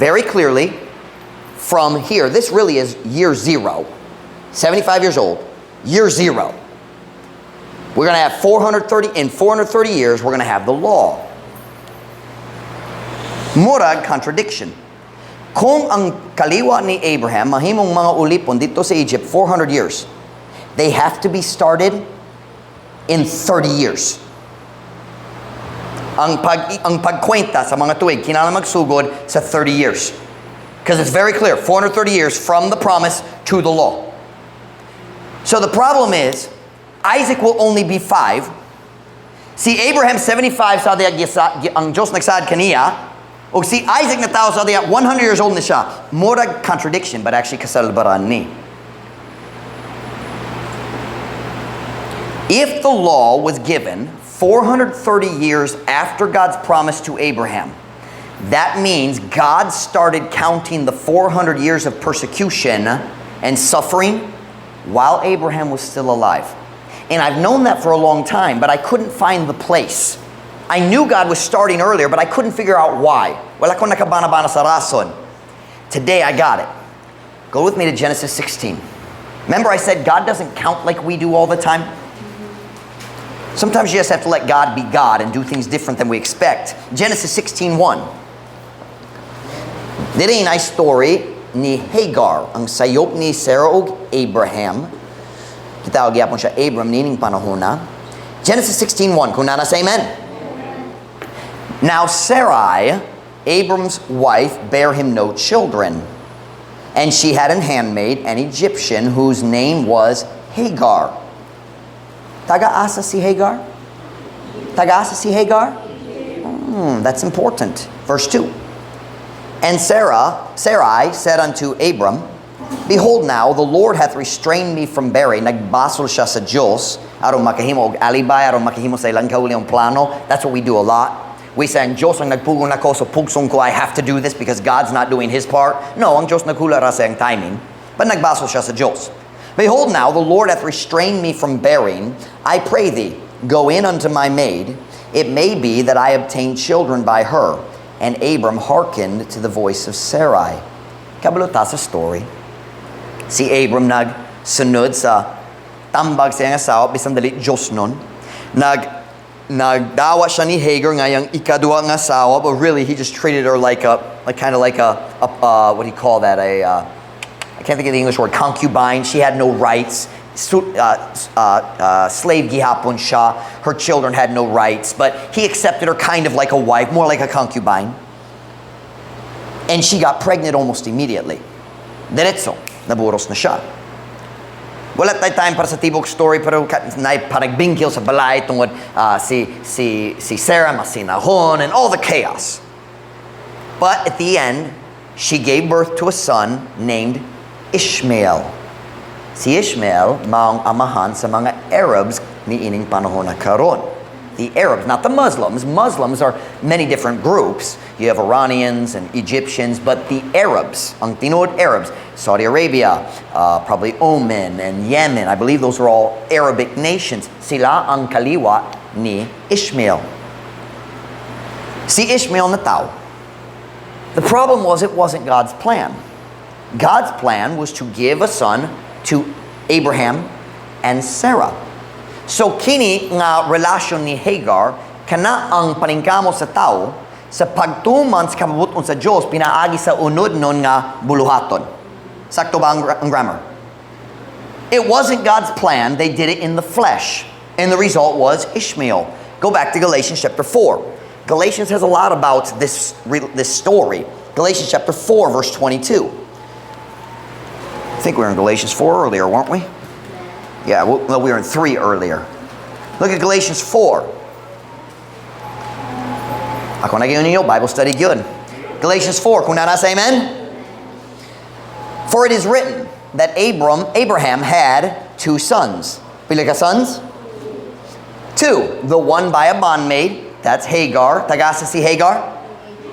Speaker 1: Very clearly, from here, this really is year 0. 75 years old, year 0. We're going to have 430 years, we're going to have the law. Murag contradiction. Kung ang kaliwa ni Abraham, mahimong mga ulipon dito sa Egypt, 400 years, they have to be started in 30 years. Ang pagkwenta sa mga tuig, kinahanglan magsugod sa 30 years. Because it's very clear, 430 years from the promise to the law. So the problem is, Isaac will only be 5. Si Abraham 75 sa diya ang Diyos nagsad kaniya, o si Isaac na tao sa diya 100 years old na siya. Murag contradiction, but actually kasalbaran ni. If the law was given 430 years after God's promise to Abraham, that means God started counting the 400 years of persecution and suffering while Abraham was still alive. And I've known that for a long time, but I couldn't find the place. I knew God was starting earlier, but I couldn't figure out why. Wala ko nakabana-bana sa rason. Today I got it. Go with me to Genesis 16. Remember I said God doesn't count like we do all the time? Sometimes you just have to let God be God and do things different than we expect. Genesis 16:1. Diri na story ni Hagar, ang sayop ni Sarah ug Abraham. Kitawag yapon siya Abram nining panahon na. Genesis 16:1. Kung nana say amen. Now Sarai, Abram's wife, bare him no children. And she had an handmaid, an Egyptian, whose name was Hagar. Taga-asa si Hagar? Taga-asa si Hagar? That's important. Verse 2. And Sarai said unto Abram, Behold now, the Lord hath restrained me from bearing. Nagbasol siya sa Diyos. Aron makahimo og alibay, aron makahimo sa ilang kauliang plano. That's what we do a lot. We say, ang Diyos ang nagpugong ako, so pugsong ko, I have to do this because God's not doing His part. No, ang Diyos naghula ra sa ang timing. But nagbasol siya sa Diyos. Behold now, the Lord hath restrained me from bearing. I pray thee, go in unto my maid. It may be that I obtain children by her. And Abram hearkened to the voice of Sarai. Kabalota sa story. Si Abram nagsunod sa tambag sa iyang asawa, bisang dali Diyos nun. Nagdawa siya ni Hagar ngayang ikaduwa ng asawa, but really he just treated her like kind of like a what do you call that? I can't think of the English word, concubine. She had no rights. Slave gihapon siya. Her children had no rights, but he accepted her kind of like a wife, more like a concubine. And she got pregnant almost immediately. Diretso, naburos na siya. Wala tayo time para sa tibok story, pero panagbingkil sa balay tungod si Sarah masinahon and all the chaos. But at the end, she gave birth to a son named Ishmael. Si Ishmael, maong amahan sa mga Arabs ni ining panahon na karon. The Arabs, not the Muslims. Muslims are many different groups. You have Iranians and Egyptians, but the Arabs, ang tinuod Arabs, Saudi Arabia, probably Oman and Yemen, I believe those are all Arabic nations. Sila ang kaliwa ni Ishmael. Si Ishmael na tao. The problem was it wasn't God's plan. God's plan was to give a son to Abraham and Sarah. So kini nga relasyon ni Hagar kana ang paningkamo sa tao sa pagtuman sa kamabuton sa Dios pinaagi sa unod nun nga buluhaton. Sakto ba ang grammar? It wasn't God's plan, they did it in the flesh. And the result was Ishmael. Go back to Galatians chapter 4. Galatians has a lot about this story. Galatians chapter 4 verse 22. I think we were in Galatians 4 earlier, weren't we? Yeah, well, we were in 3 earlier. Look at Galatians 4. Ako na ninyo, Bible study good. Galatians 4, kung nasa amen? For it is written that Abraham had 2 sons. Pila ka sons? 2. The one by a bondmaid, that's Hagar. Tagasa si Hagar?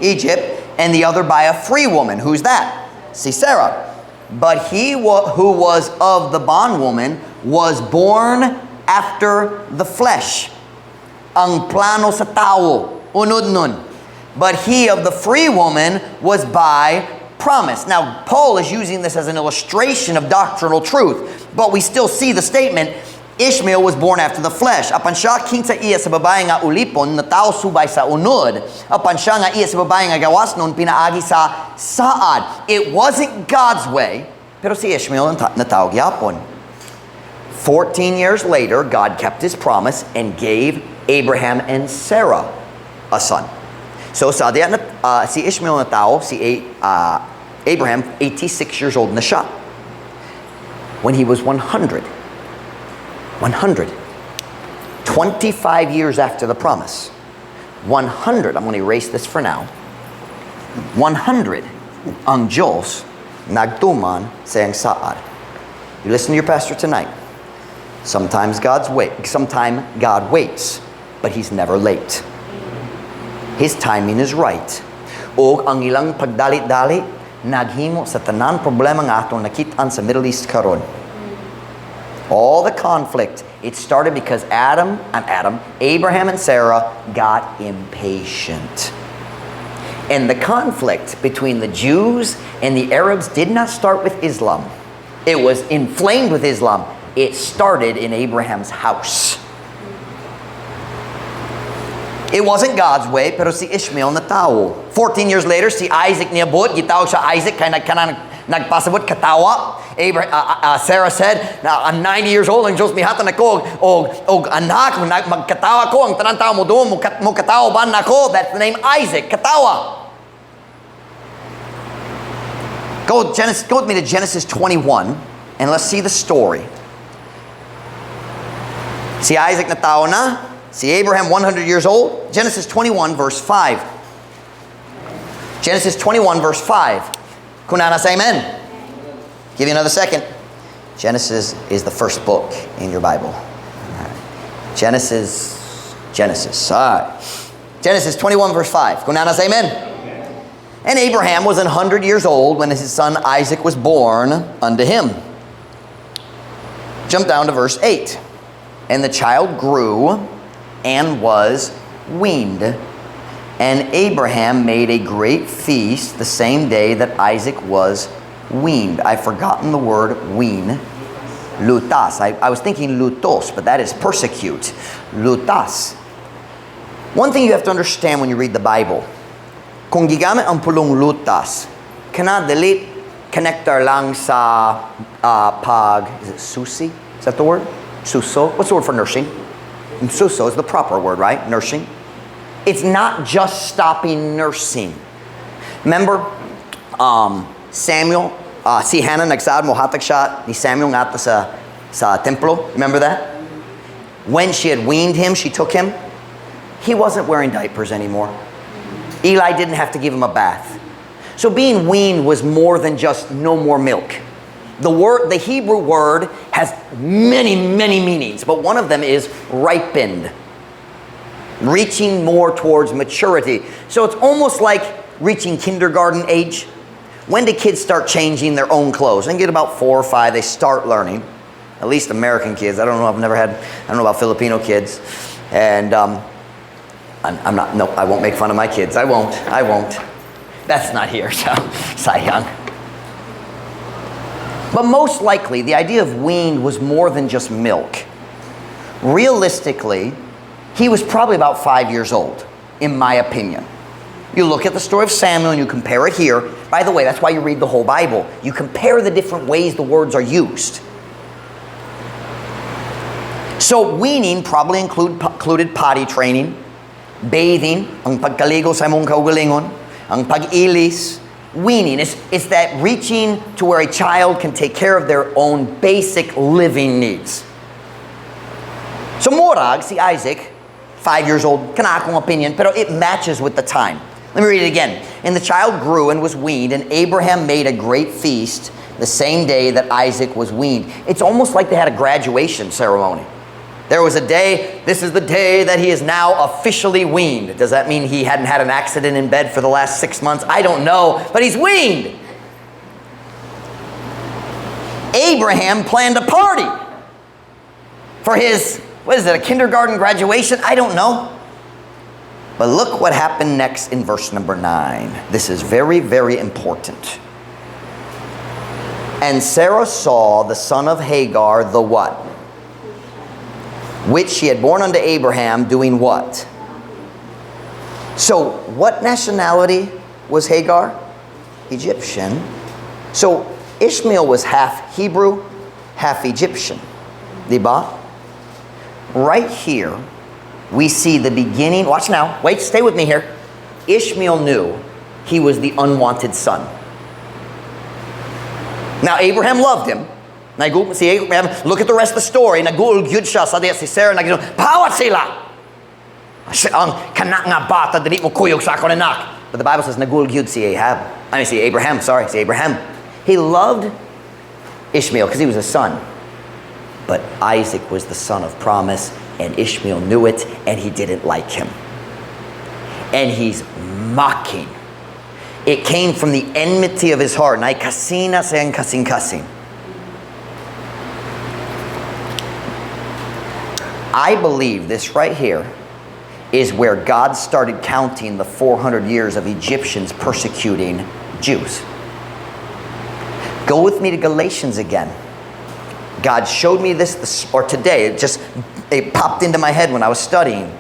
Speaker 1: Egypt. And the other by a free woman. Who's that? Si Sarah. But he who was of the bondwoman was born after the flesh. Ang plano sa tao, unod nun. But he of the free woman was by promise. Now, Paul is using this as an illustration of doctrinal truth, but we still see the statement, Ishmael was born after the flesh. Apan siya kinsa iya sa babae nga ulipon, na tao subay sa unod. Apan siya nga iya sa babae nga gawas nun, pinaagi sa saad. It wasn't God's way, pero si Ishmael na tao gyapon. 14 years later, God kept His promise and gave Abraham and Sarah a son. So sa diyan si Ishmael na tao, Abraham 86 years old na siya. When he was 100. 25 years after the promise. 100, I'm going to erase this for now. 100 ang Diyos nagtuman sa iyang saad. You listen to your pastor tonight. Sometimes God waits, but He's never late. His timing is right. O ang ilang pagdalit-dalit naghimo sa tanan problema nga atong nakitaan sa Middle East karon. All the conflict, it started because Abraham and Sarah got impatient. And the conflict between the Jews and the Arabs did not start with Islam. It was inflamed with Islam. It started in Abraham's house. It wasn't God's way, pero si Ishmael natawo. 14 years later, si Isaac niabot, gitawag siya Isaac, kaya nagpasabot katawa. Sarah said, now, I'm 90 years old, ang Diyos mihatan ako, og anak, magkatawa ko, ang tanang tao mo doon, mo katawa ba nako? That's the name Isaac, katawa. Go with me to Genesis 21, and let's see the story. Si Isaac natawa na, si Abraham 100 years old. Genesis 21 verse 5. Genesis 21 verse 5. Kunana say amen. Give you another second. Genesis is the first book in your Bible. Right. Genesis. All right. Genesis 21 verse 5. Kunana say amen. And Abraham was 100 years old when his son Isaac was born unto him. Jump down to verse 8. And the child grew and was weaned. And Abraham made a great feast the same day that Isaac was weaned. I've forgotten the word wean. Lutas. I was thinking lutos, but that is persecute. Lutas. One thing you have to understand when you read the Bible, kung gigamit ang pulong lutas, kana delete connector lang sa is it susi? Is that the word? Suso. What's the word for nursing? And suso is the proper word, right? Nursing. It's not just stopping nursing. Remember, Samuel, si Hannah nagsad mo hatag siya ni Samuel nga sa templo. Remember that? When she had weaned him, she took him. He wasn't wearing diapers anymore. Eli didn't have to give him a bath. So being weaned was more than just no more milk. The Hebrew word has many, many meanings, but one of them is ripened. Reaching more towards maturity. So it's almost like reaching kindergarten age. When do kids start changing their own clothes? They get about 4 or 5, they start learning. At least American kids. I don't know about Filipino kids. And I won't make fun of my kids. I won't. That's not here, so sayang. But most likely, the idea of weaned was more than just milk. Realistically, he was probably about 5 years old, in my opinion. You look at the story of Samuel and you compare it here. By the way, that's why you read the whole Bible. You compare the different ways the words are used. So weaning probably included potty training, bathing, ang pagkaligo sa imong kaugalingon, ang pag-ilis. Weaning is that reaching to where a child can take care of their own basic living needs. So Morag, si Isaac, 5 years old, kana akong opinion, pero it matches with the time. Let me read it again. And the child grew and was weaned, and Abraham made a great feast the same day that Isaac was weaned. It's almost like they had a graduation ceremony. There was a day, this is the day that he is now officially weaned. Does that mean he hadn't had an accident in bed for the last 6 months? I don't know, but he's weaned. Abraham planned a party for his, a kindergarten graduation? I don't know. But look what happened next in verse number 9. This is very, very important. And Sarah saw the son of Hagar, the what? Which she had born unto Abraham, doing what? So, what nationality was Hagar? Egyptian. So, Ishmael was half Hebrew, half Egyptian. Diba? Right here, we see the beginning. Watch now. Wait, stay with me here. Ishmael knew he was the unwanted son. Now, Abraham loved him. Look at the rest of the story. Nag-uulgyud siya sa si Sarah. Pawat sila! Ang kanak nga bata, dili mo kuyog sa akong anak. But the Bible says, nag-uulgyud si Abraham. He loved Ishmael because he was a son. But Isaac was the son of promise, and Ishmael knew it, and he didn't like him. And he's mocking. It came from the enmity of his heart. Nay kasina sayang kasing-kasing. I believe this right here is where God started counting the 400 years of Egyptians persecuting Jews. Go with me to Galatians again. God showed me this, or today, it popped into my head when I was studying.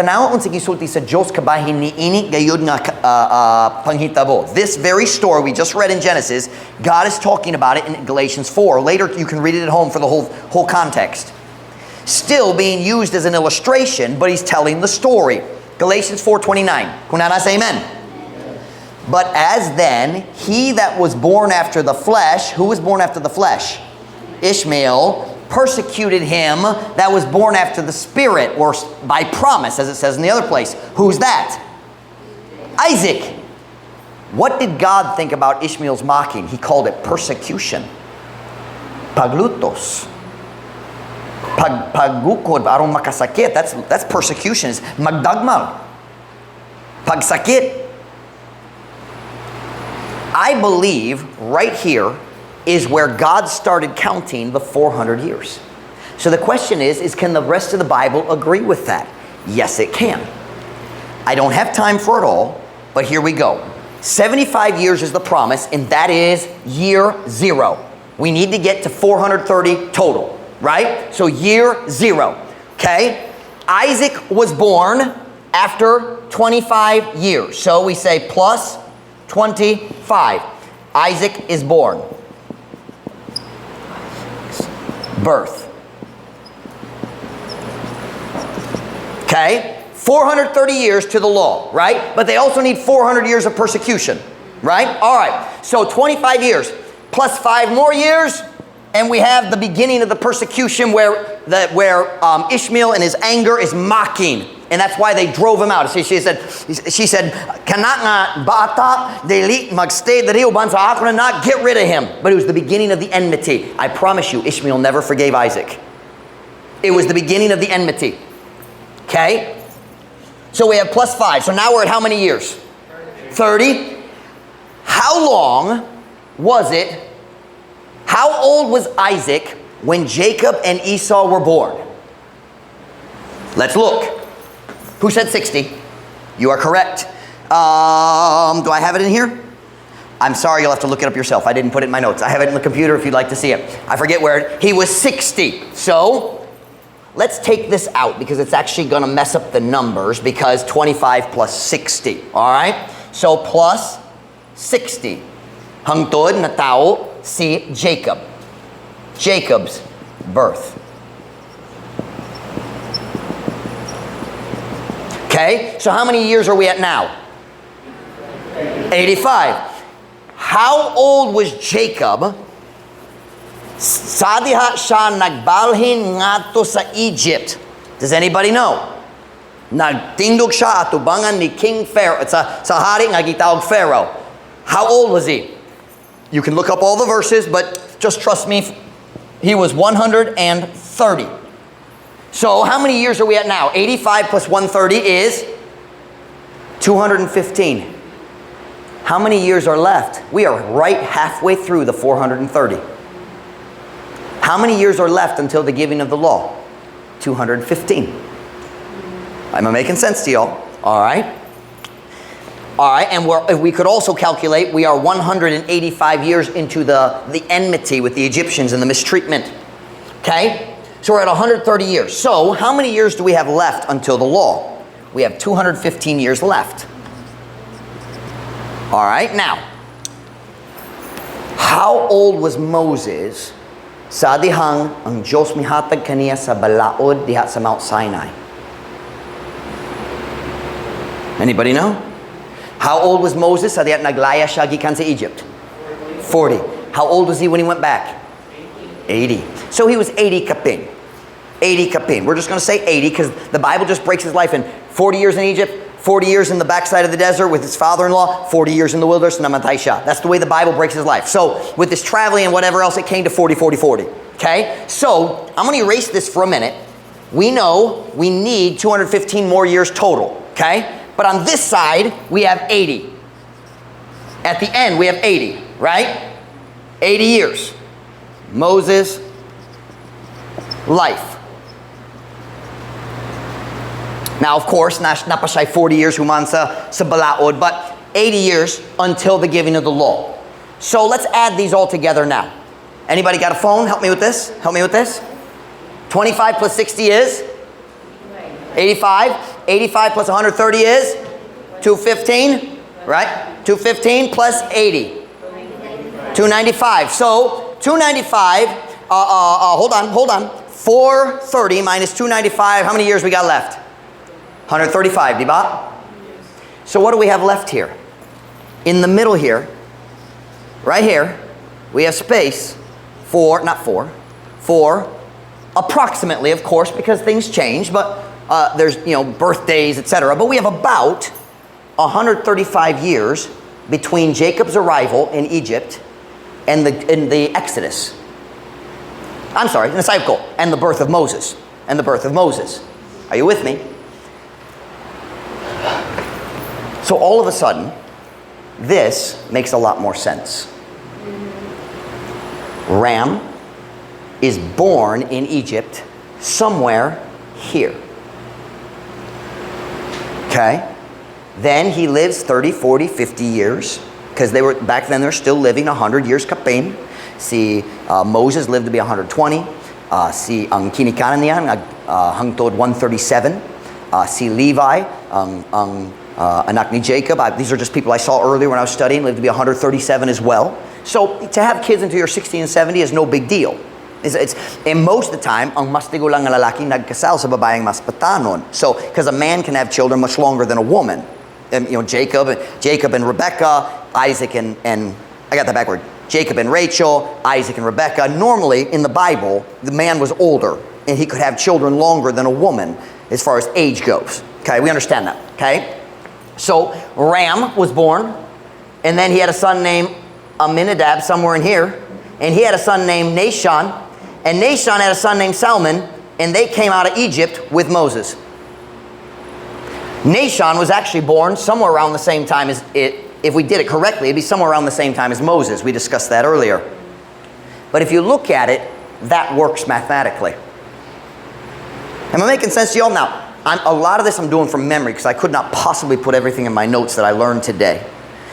Speaker 1: Tanaw unsig gisulti sa Diyos kabahin ni ini gayud nga panghitabo. This very story we just read in Genesis, God is talking about it in Galatians 4. Later you can read it at home for the whole context. Still being used as an illustration, but he's telling the story. Galatians 4:29. Kunana say amen. But as then, he that was born after the flesh, who was born after the flesh? Ishmael, persecuted him that was born after the Spirit, or by promise, as it says in the other place. Who's that? Isaac. What did God think about Ishmael's mocking? He called it persecution. Paglutos. Pagukod, aron makasakit. That's persecution. It's magdagmal. Pagsakit. I believe right here is where God started counting the 400 years. So the question is can the rest of the Bible agree with that? Yes, it can. I don't have time for it all, but here we go. 75 years is the promise, and that is year 0. We need to get to 430 total, right? So year 0, okay? Isaac was born after 25 years. So we say plus 25. Isaac is born. Birth. Okay? 430 years to the law, right? But they also need 400 years of persecution, right? All right. So 25 years plus 5 more years, and we have the beginning of the persecution where Ishmael in his anger is mocking. And that's why they drove him out. She said, "Kanak nga bata deli magstay diri uban sa ako na get rid of him." But it was the beginning of the enmity. I promise you, Ishmael never forgave Isaac. It was the beginning of the enmity. Okay? So we have plus 5. So now we're at how many years? 30. How long was it? How old was Isaac when Jacob and Esau were born? Let's look. Who said 60? You are correct. Do I have it in here? I'm sorry, you'll have to look it up yourself. I didn't put it in my notes. I have it in the computer if you'd like to see it. I forget where he was 60. So let's take this out because it's actually going to mess up the numbers because 25 plus 60. All right? So plus 60. Hangtod na tao si Jacob. Jacob's birth. Okay, so how many years are we at now? 85. How old was Jacob? Sa diha siya nagbalhin ngadto sa Egypt. Does anybody know? Nagtindog siya atubangan ni King Pharaoh. Sa hari nga gitawag Pharaoh. How old was he? You can look up all the verses, but just trust me, he was 130. So how many years are we at now? 85 plus 130 is 215. How many years are left? We are right halfway through the 430. How many years are left until the giving of the law? 215. Am I making sense to y'all? All right. All right, and we could also calculate we are 185 years into the enmity with the Egyptians and the mistreatment. Okay? So we're at 130 years. So how many years do we have left until the law? We have 215 years left. All right, now, how old was Moses sa dihang ang Diyos mihatag kaniya sa balaod diha sa Mount Sinai? Anybody know? How old was Moses sa diha naglaya siya gikan sa Egypt? 40. How old was he when he went back? 80. So he was 80 kapin. 80 kapin. We're just going to say 80 because the Bible just breaks his life in 40 years in Egypt, 40 years in the backside of the desert with his father-in-law, 40 years in the wilderness, namatay siya. That's the way the Bible breaks his life. So with this traveling and whatever else, it came to 40, 40, 40. Okay? So I'm going to erase this for a minute. We know we need 215 more years total. Okay? But on this side, we have 80. At the end, we have 80. Right? 80 years. Moses' life. Now, of course, not pa siya 40 years human sa balaod, but 80 years until the giving of the law. So let's add these all together now. Anybody got a phone? Help me with this. Help me with this. 25 plus 60 is 85. 85 plus 130 is 215, right? 215 plus 80. 295. So 295, hold on. 430 minus 295, how many years we got left? 135, diba? So what do we have left here? In the middle here, right here, we have space for approximately, of course, because things change, but there's, birthdays, etc. But we have about 135 years between Jacob's arrival in Egypt and the Exodus. I'm sorry, in the cycle, and the birth of Moses. Are you with me? So all of a sudden, this makes a lot more sense. Ram is born in Egypt somewhere here. Okay? Then he lives 30, 40, 50 years, because back then they're still living 100 years kapin. Si Moses lived to be 120. Si ang kinikanan niya hangtod 137. Si Levi, ang anak ni Jacob, these are just people I saw earlier when I was studying, lived to be 137 as well. So to have kids until you're 60 and 70 is no big deal. And most of the time, ang mas tigo lang na lalaki nagkasal sa babaeng mas patanon. So, because a man can have children much longer than a woman. And, Jacob and Rebecca, Isaac and I got that backward. Jacob and Rachel, Isaac and Rebecca. Normally, in the Bible, the man was older, and he could have children longer than a woman as far as age goes. Okay, we understand that, okay? So, Ram was born, and then he had a son named Aminadab somewhere in here, and he had a son named Nahshon, and Nahshon had a son named Salmon, and they came out of Egypt with Moses. Nahshon was actually born somewhere around the same time as it. If we did it correctly, it'd be somewhere around the same time as Moses. We discussed that earlier. But if you look at it, that works mathematically. Am I making sense to y'all? Now, a lot of this I'm doing from memory because I could not possibly put everything in my notes that I learned today.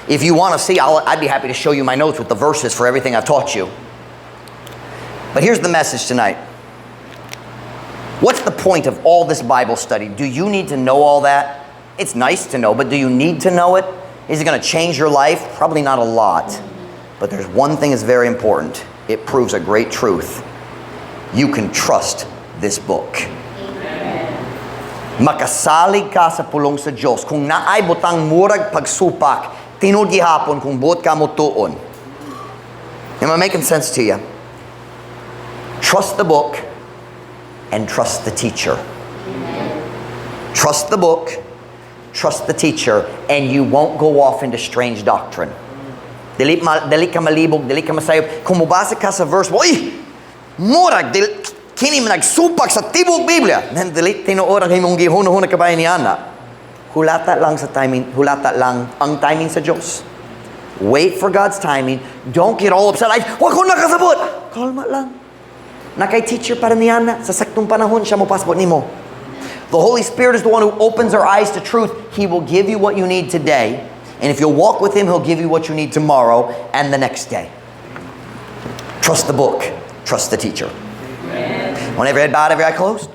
Speaker 1: If you want to see, I'd be happy to show you my notes with the verses for everything I've taught you. But here's the message tonight. What's the point of all this Bible study? Do you need to know all that? It's nice to know, but do you need to know it? Is it going to change your life? Probably not a lot. But there's one thing that's very important. It proves a great truth. You can trust this book. Makasalig ka sa pulong sa Diyos. Kung naay butang murag pagsupak, tinud gihapon kung buot ka mo tuon. Am I making sense to you? Trust the book and trust the teacher. Trust the book, trust the teacher, and you won't go off into strange doctrine. Dili ka malibog, dili ka masayop. Kung mubasa ka sa verse, murag, kini nagsupak sa tibok Biblia. Then dili tinuorang himong gihuno-huno kabayan ni Ana. Hulata lang ang timing sa Diyos. Wait for God's timing. Don't get all upset. Wag ko nakasabot. Kalma lang. Nakay teacher para ni Ana. Sa saktong panahon siya mo passport nimo. The Holy Spirit is the one who opens our eyes to truth. He will give you what you need today. And if you'll walk with Him, He'll give you what you need tomorrow and the next day. Trust the book. Trust the teacher. Amen. One every head bowed, every eye closed.